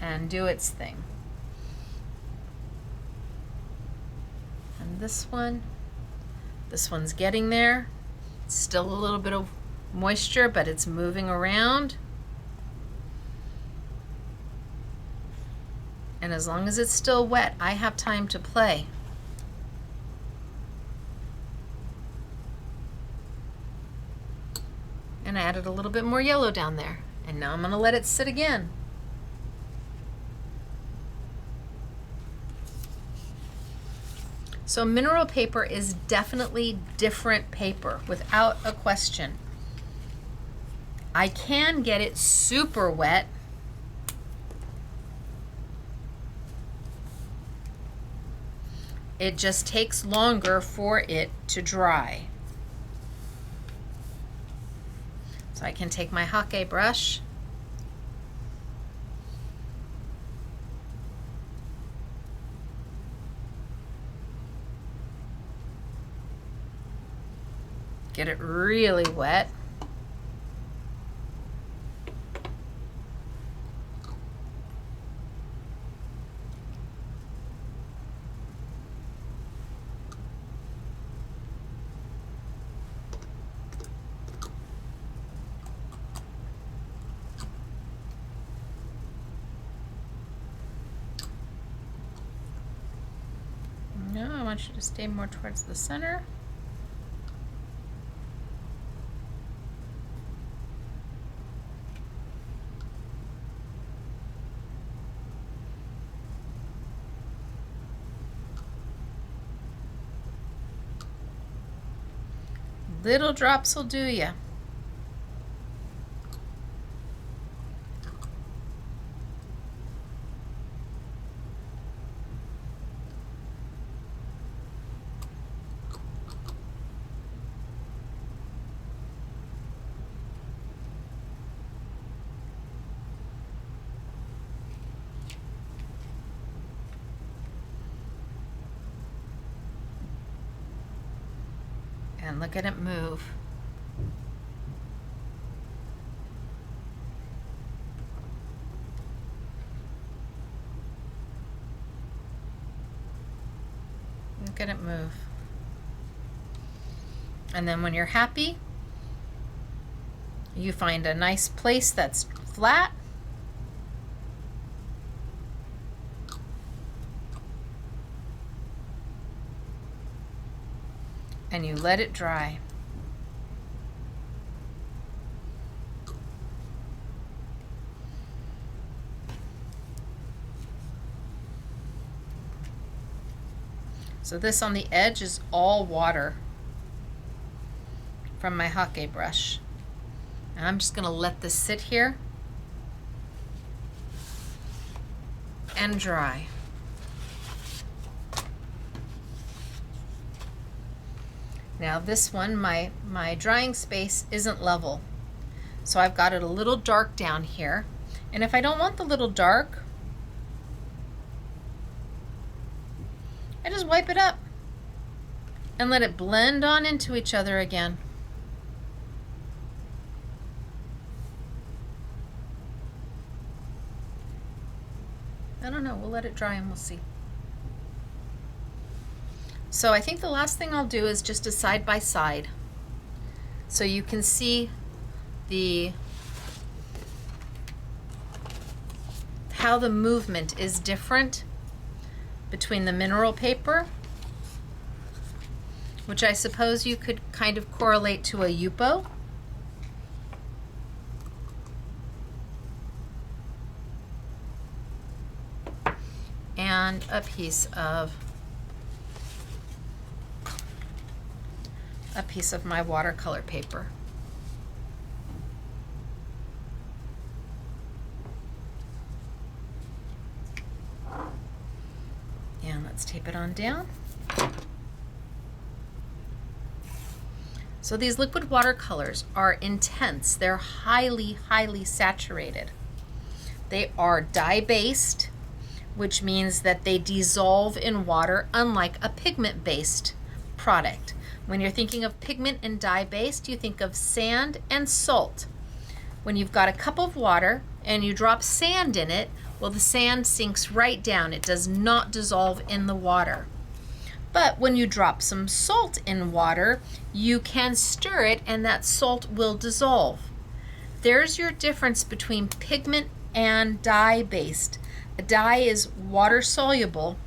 and do its thing. And this one's getting there. Still a little bit of moisture, but it's moving around. And as long as it's still wet, I have time to play. And I added a little bit more yellow down there. And now I'm going to let it sit again. So mineral paper is definitely different paper, without a question. I can get it super wet. It just takes longer for it to dry. So I can take my Hake brush get it really wet. Now want you to stay more towards the center. Little drops will do ya. And look at it move. Look at it move. And then when you're happy, you find a nice place that's flat. And you let it dry. So this on the edge is all water from my Hake brush. And I'm just going to let this sit here and dry. Now this one, my drying space isn't level. So I've got it a little dark down here. And if I don't want the little dark, I just wipe it up and let it blend on into each other again. I don't know, we'll let it dry and we'll see. So I think the last thing I'll do is just a side by side. So you can see how the movement is different between the mineral paper, which I suppose you could kind of correlate to a Yupo. And a piece of my watercolor paper. And let's tape it on down. So these liquid watercolors are intense. They're highly, highly saturated. They are dye-based, which means that they dissolve in water, unlike a pigment-based product. When you're thinking of pigment and dye-based, you think of sand and salt. When you've got a cup of water and you drop sand in it, well, the sand sinks right down. It does not dissolve in the water. But when you drop some salt in water, you can stir it and that salt will dissolve. There's your difference between pigment and dye-based. A dye is water soluble,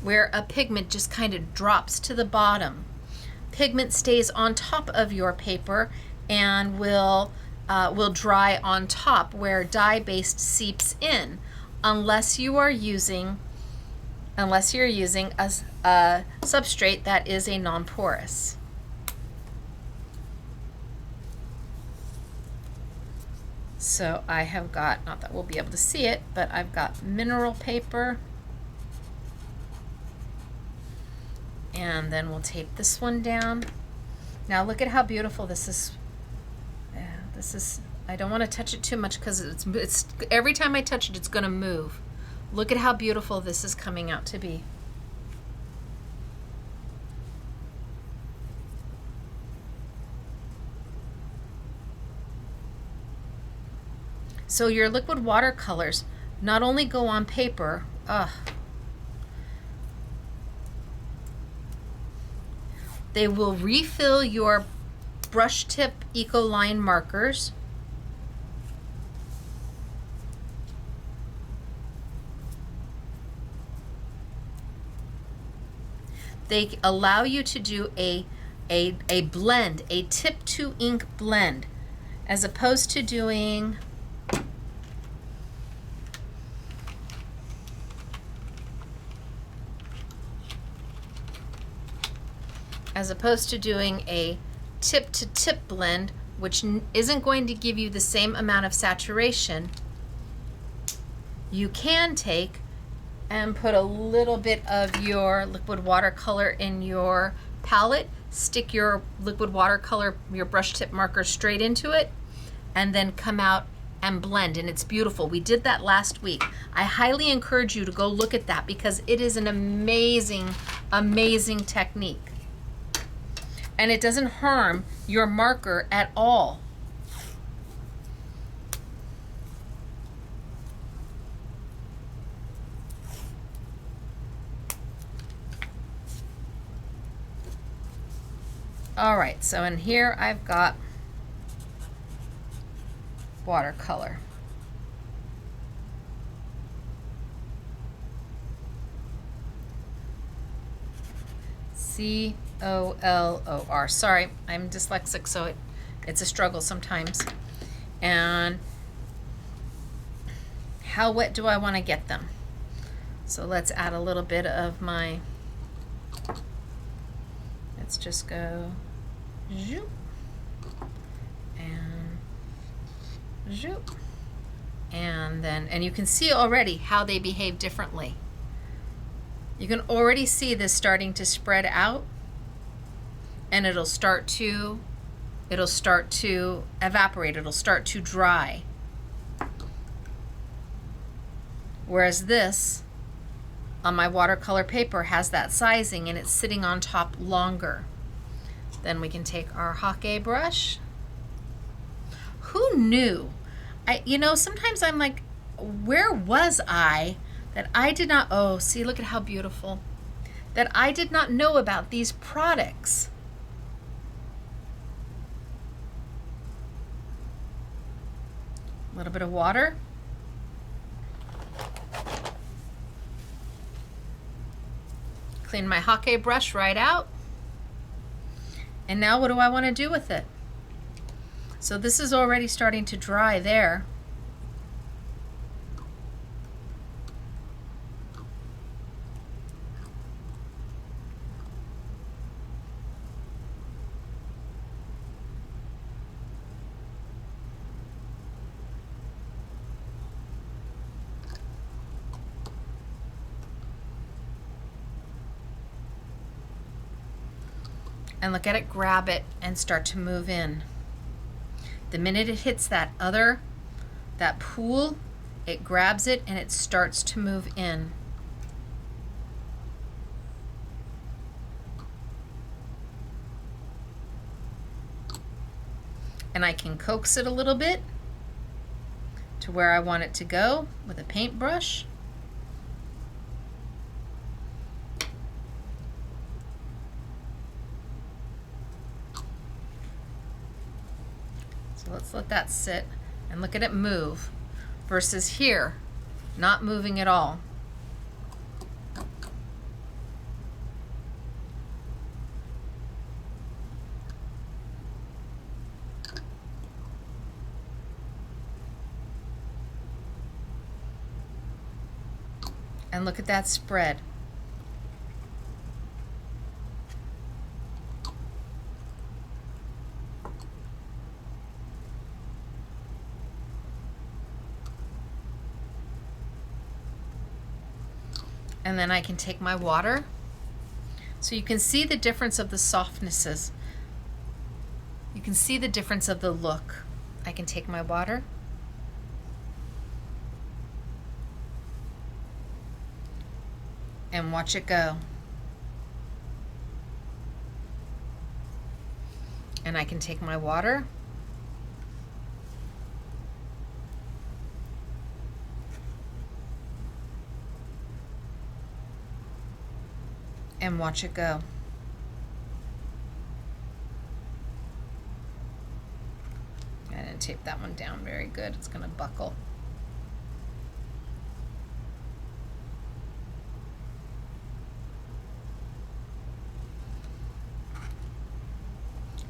where a pigment just kind of drops to the bottom. Pigment stays on top of your paper and will dry on top, where dye-based seeps in, unless you're using a substrate that is a non-porous. So I have got, not that we'll be able to see it, but I've got mineral paper. And then we'll tape this one down. Now look at how beautiful this is. I don't want to touch it too much because it's every time I touch it, it's going to move. Look at how beautiful this is coming out to be. So your liquid watercolors not only go on paper, they will refill your brush tip Ecoline markers. they allow you to do a blend, a tip to ink blend, as opposed to doing a tip to tip blend, which isn't going to give you the same amount of saturation. You can take and put a little bit of your liquid watercolor in your palette, stick your liquid watercolor, your brush tip marker straight into it, and then come out and blend, and it's beautiful. We did that last week. I highly encourage you to go look at that because it is an amazing, amazing technique. And it doesn't harm your marker at all. All right, so in here I've got watercolor. COLOR. Sorry, I'm dyslexic, so it's a struggle sometimes. And how wet do I want to get them? So let's add a little bit of my, let's just go zoop and zoop. And then, and you can see already how they behave differently. You can already see this starting to spread out, and it'll start to evaporate, it'll start to dry. Whereas this, on my watercolor paper, has that sizing and it's sitting on top longer. Then we can take our Hake brush. Who knew? Sometimes I'm like, where was I that I did not, oh, see, look at how beautiful, that I did not know about these products. A little bit of water. Clean my Hake brush right out. And now what do I want to do with it? So this is already starting to dry there. And look at it, grab it and start to move in. The minute it hits that pool, it grabs it and it starts to move in. And I can coax it a little bit to where I want it to go with a paintbrush. Let's let that sit and look at it move versus here, not moving at all. And look at that spread. And then I can take my water. So you can see the difference of the softnesses. You can see the difference of the look. I can take my water. And watch it go. And I can take my water. And watch it go. I didn't tape that one down very good. It's going to buckle.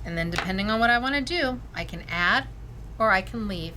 And then depending on what I want to do, I can add or I can leave.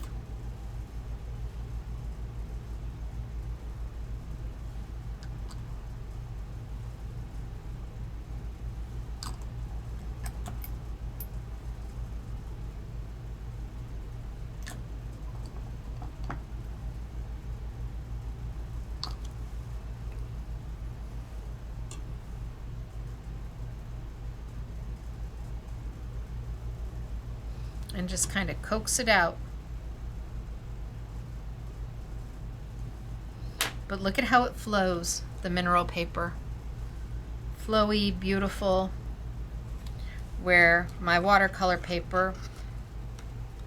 And just kind of coax it out. But look at how it flows, the mineral paper. Flowy, beautiful. Where my watercolor paper,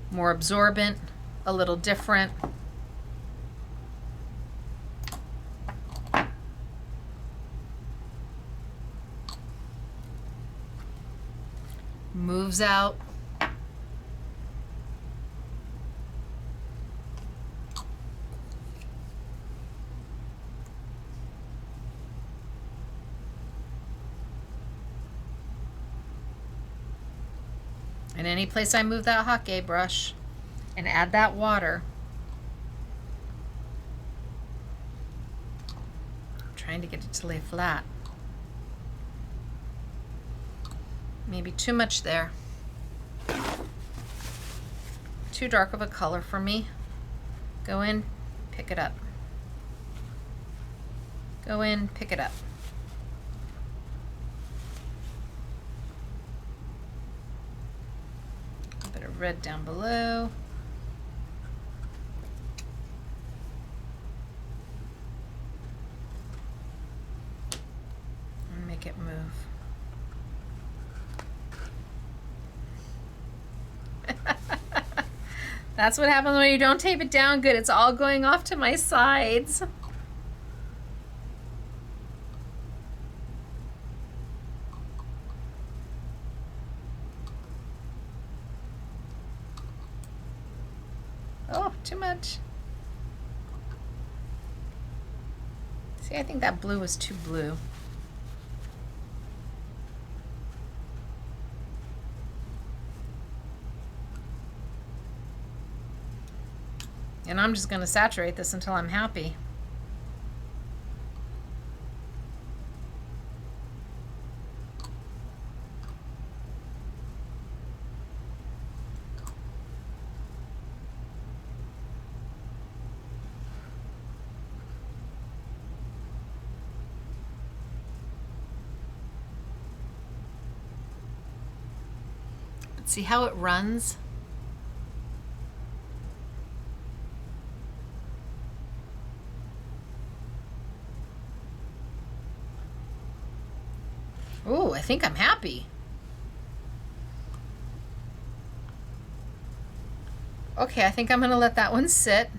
more absorbent, a little different. Moves out. And any place I move that Hockey brush and add that water, I'm trying to get it to lay flat. Maybe too much there. Too dark of a color for me. Go in, pick it up. Go in, pick it up. A bit of red down below. And make it move. That's what happens when you don't tape it down good. It's all going off to my sides. Oh, too much. See, I think that blue was too blue. And I'm just going to saturate this until I'm happy. But see how it runs? Oh, I think I'm happy. Okay, I think I'm going to let that one sit.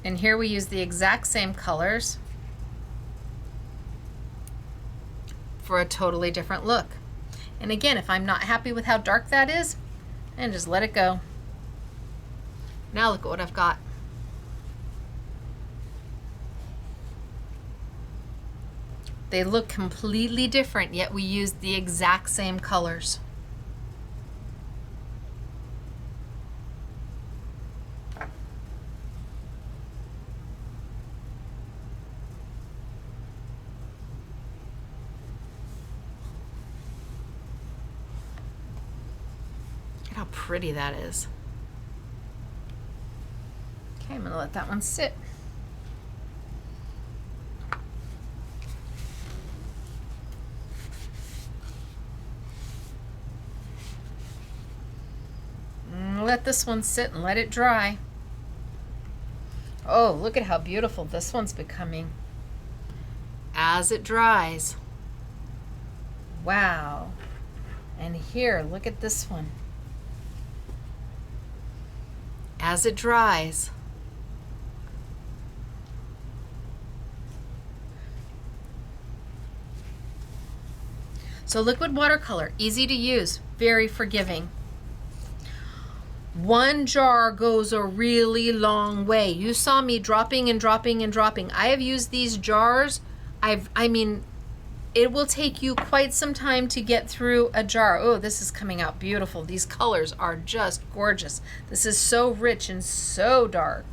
And here we use the exact same colors for a totally different look. And again, if I'm not happy with how dark that is, and just let it go. Now look at what I've got. They look completely different, yet we used the exact same colors. Look at how pretty that is. Okay, I'm going to let that one sit. Let this one sit and let it dry. Oh, look at how beautiful this one's becoming as it dries. Wow. And here, look at this one. As it dries. So liquid watercolor, easy to use, very forgiving. One jar goes a really long way. You saw me dropping and dropping and dropping. I have used these jars. I mean, it will take you quite some time to get through a jar. Oh, this is coming out beautiful. These colors are just gorgeous. This is so rich and so dark.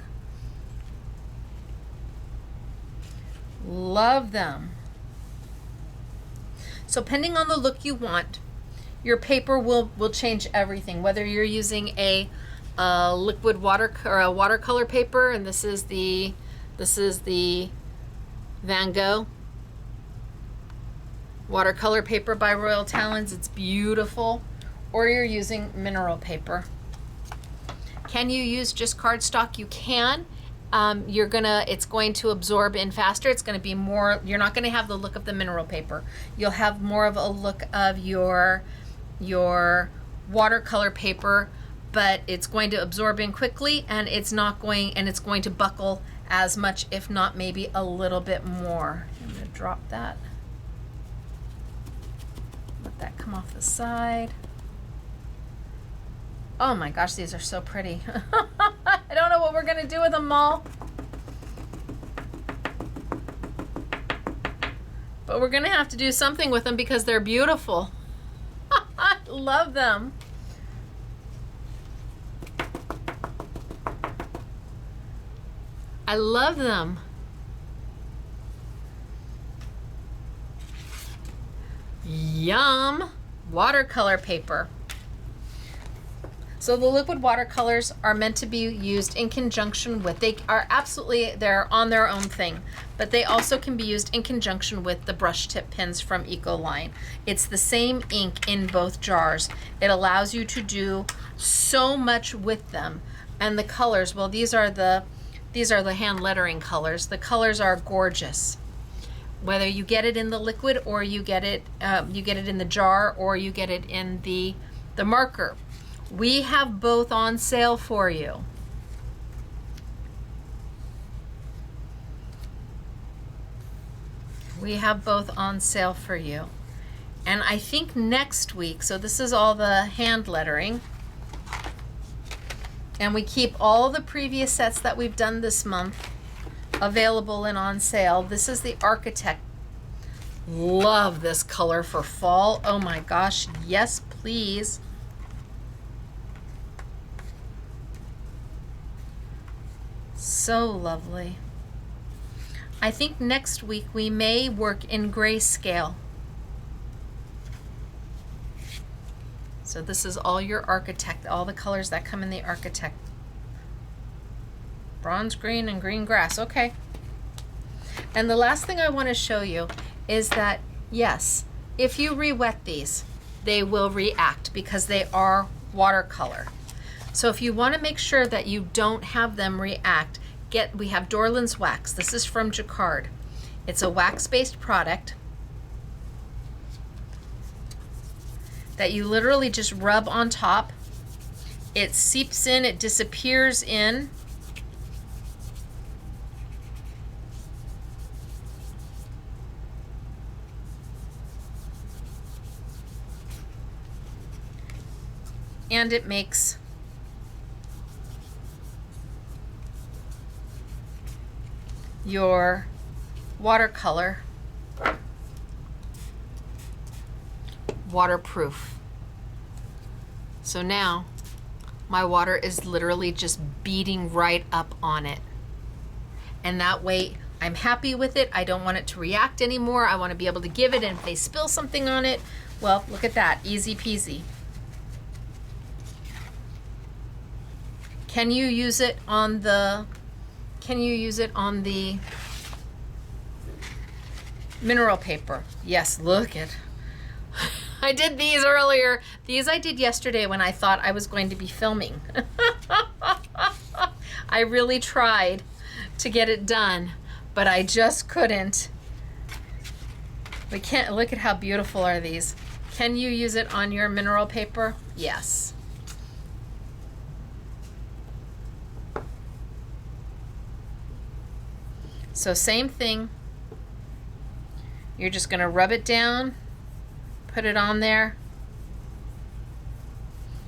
Love them. So depending on the look you want, your paper will change everything. Whether you're using a liquid water or a watercolor paper, and this is the Van Gogh watercolor paper by Royal Talens. It's beautiful. Or you're using mineral paper. Can you use just cardstock? You can. It's going to absorb in faster. It's going to be more, you're not going to have the look of the mineral paper. You'll have more of a look of your watercolor paper, but it's going to absorb in quickly, and it's going to buckle as much, if not maybe a little bit more. I'm going to drop that. Let that come off the side. Oh my gosh, these are so pretty. I don't know what we're gonna do with them all, but we're gonna have to do something with them because they're beautiful. I love them. I love them. Yum. Watercolor paper. So the liquid watercolors are meant to be used in conjunction with, they're on their own thing, but they also can be used in conjunction with the brush tip pens from Ecoline. It's the same ink in both jars. It allows you to do so much with them. And the colors, well, these are the hand lettering colors. The colors are gorgeous. Whether you get it in the liquid or you get it in the jar, or you get it in the marker. We have both on sale for you. We have both on sale for you. And I think next week, so this is all the hand lettering, and we keep all the previous sets that we've done this month available and on sale. This is the Architect. Love this color for fall. Oh my gosh, yes please. So lovely. I think next week we may work in grayscale. So this is all your Architect, all the colors that come in the Architect. Bronze green and green grass, okay. And the last thing I want to show you is that, yes, if you re-wet these, they will react because they are watercolor. So if you want to make sure that you don't have them react, we have Dorland's wax. This is from Jacquard. It's a wax-based product that you literally just rub on top. It seeps in, it disappears in. And it makes your watercolor waterproof. So now my water is literally just beating right up on it. And that way I'm happy with it. I don't want it to react anymore. I want to be able to give it, and if they spill something on it, well, look at that, easy peasy. Can you use it on the mineral paper? Yes, look at. I did these earlier. These I did yesterday when I thought I was going to be filming. I really tried to get it done, but I just couldn't. We can't. Look at how beautiful are these. Can you use it on your mineral paper? Yes. So same thing. You're just going to rub it down, put it on there.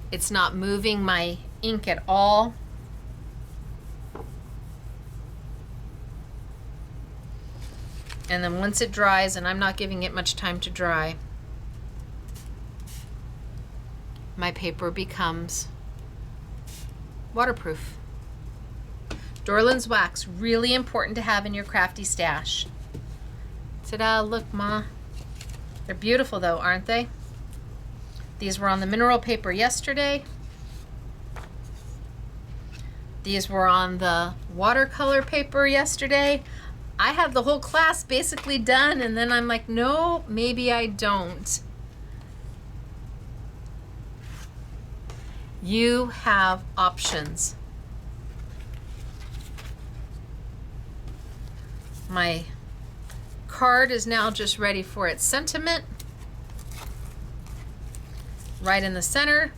It's not moving my ink it all. And then once it dries, and I'm not giving it much time to dry, my paper becomes waterproof. Dorland's wax, really important to have in your crafty stash. Ta-da, look, Ma. They're beautiful though, aren't they? These were on the mineral paper yesterday. These were on the watercolor paper yesterday. I have the whole class basically done, and then I'm like, no, maybe I don't. You have options. My card is now just ready for its sentiment. Right in the center.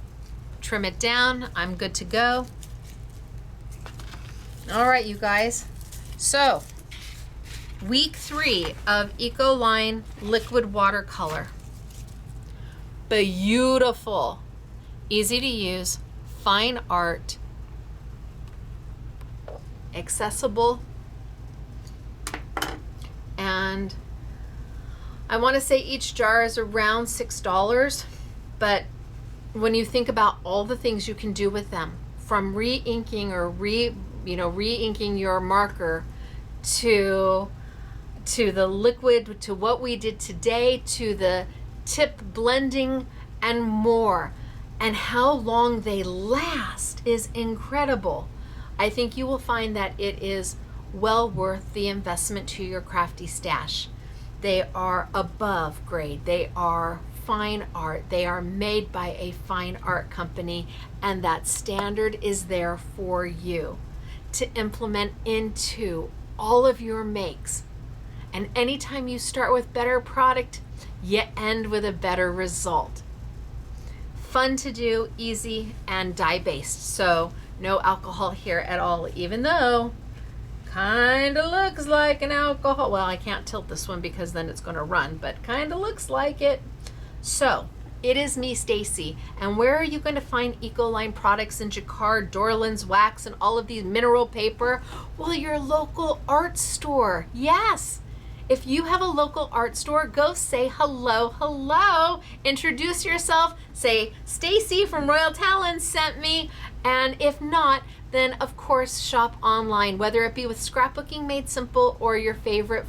Trim it down. I'm good to go. All right, you guys. So, week 3 of Ecoline Liquid Watercolor. Beautiful, easy to use, fine art, accessible, and I want to say each jar is around $6, but when you think about all the things you can do with them, from re-inking or re-inking your marker to the liquid, to what we did today, to the tip blending and more, and how long they last is incredible. I think you will find that it is well worth the investment to your crafty stash. They are above grade. They are fine art. They are made by a fine art company, and that standard is there for you to implement into all of your makes. And anytime you start with better product, you end with a better result. Fun to do, easy, and dye-based. So no alcohol here at all, even though kind of looks like an alcohol. Well, I can't tilt this one because then it's going to run, but kind of looks like it. So it is me, Stacey, and where are you going to find Ecoline products in Jacquard, Dorland's wax, and all of these mineral paper? Well, your local art store. Yes. If you have a local art store, go say hello, hello. Introduce yourself. Say, Stacey from Royal Talens sent me. And if not, then of course shop online, whether it be with Scrapbooking Made Simple or your favorite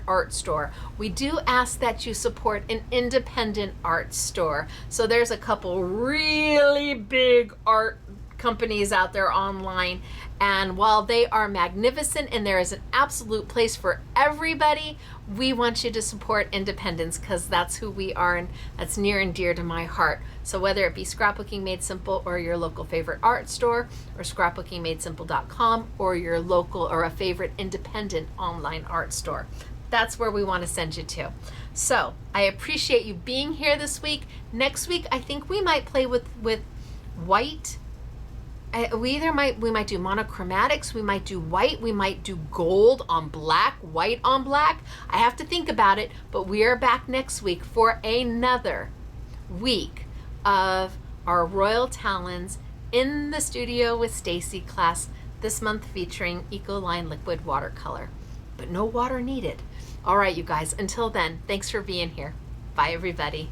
art store. We do ask that you support an independent art store. So there's a couple really big art companies out there online, and while they are magnificent and there is an absolute place for everybody, we want you to support independence because that's who we are, and that's near and dear to my heart. So whether it be Scrapbooking Made Simple or your local favorite art store, or scrapbookingmadesimple.com, or your local or a favorite independent online art store, that's where we want to send you to. So I appreciate you being here this week. Next week I think we might play with white. We might do monochromatics, we might do white, we might do gold on black, white on black. I have to think about it, but we are back next week for another week of our Royal Talens in the studio with Stacey class, this month featuring Ecoline Liquid Watercolor, but no water needed. All right, you guys, until then, thanks for being here. Bye, everybody.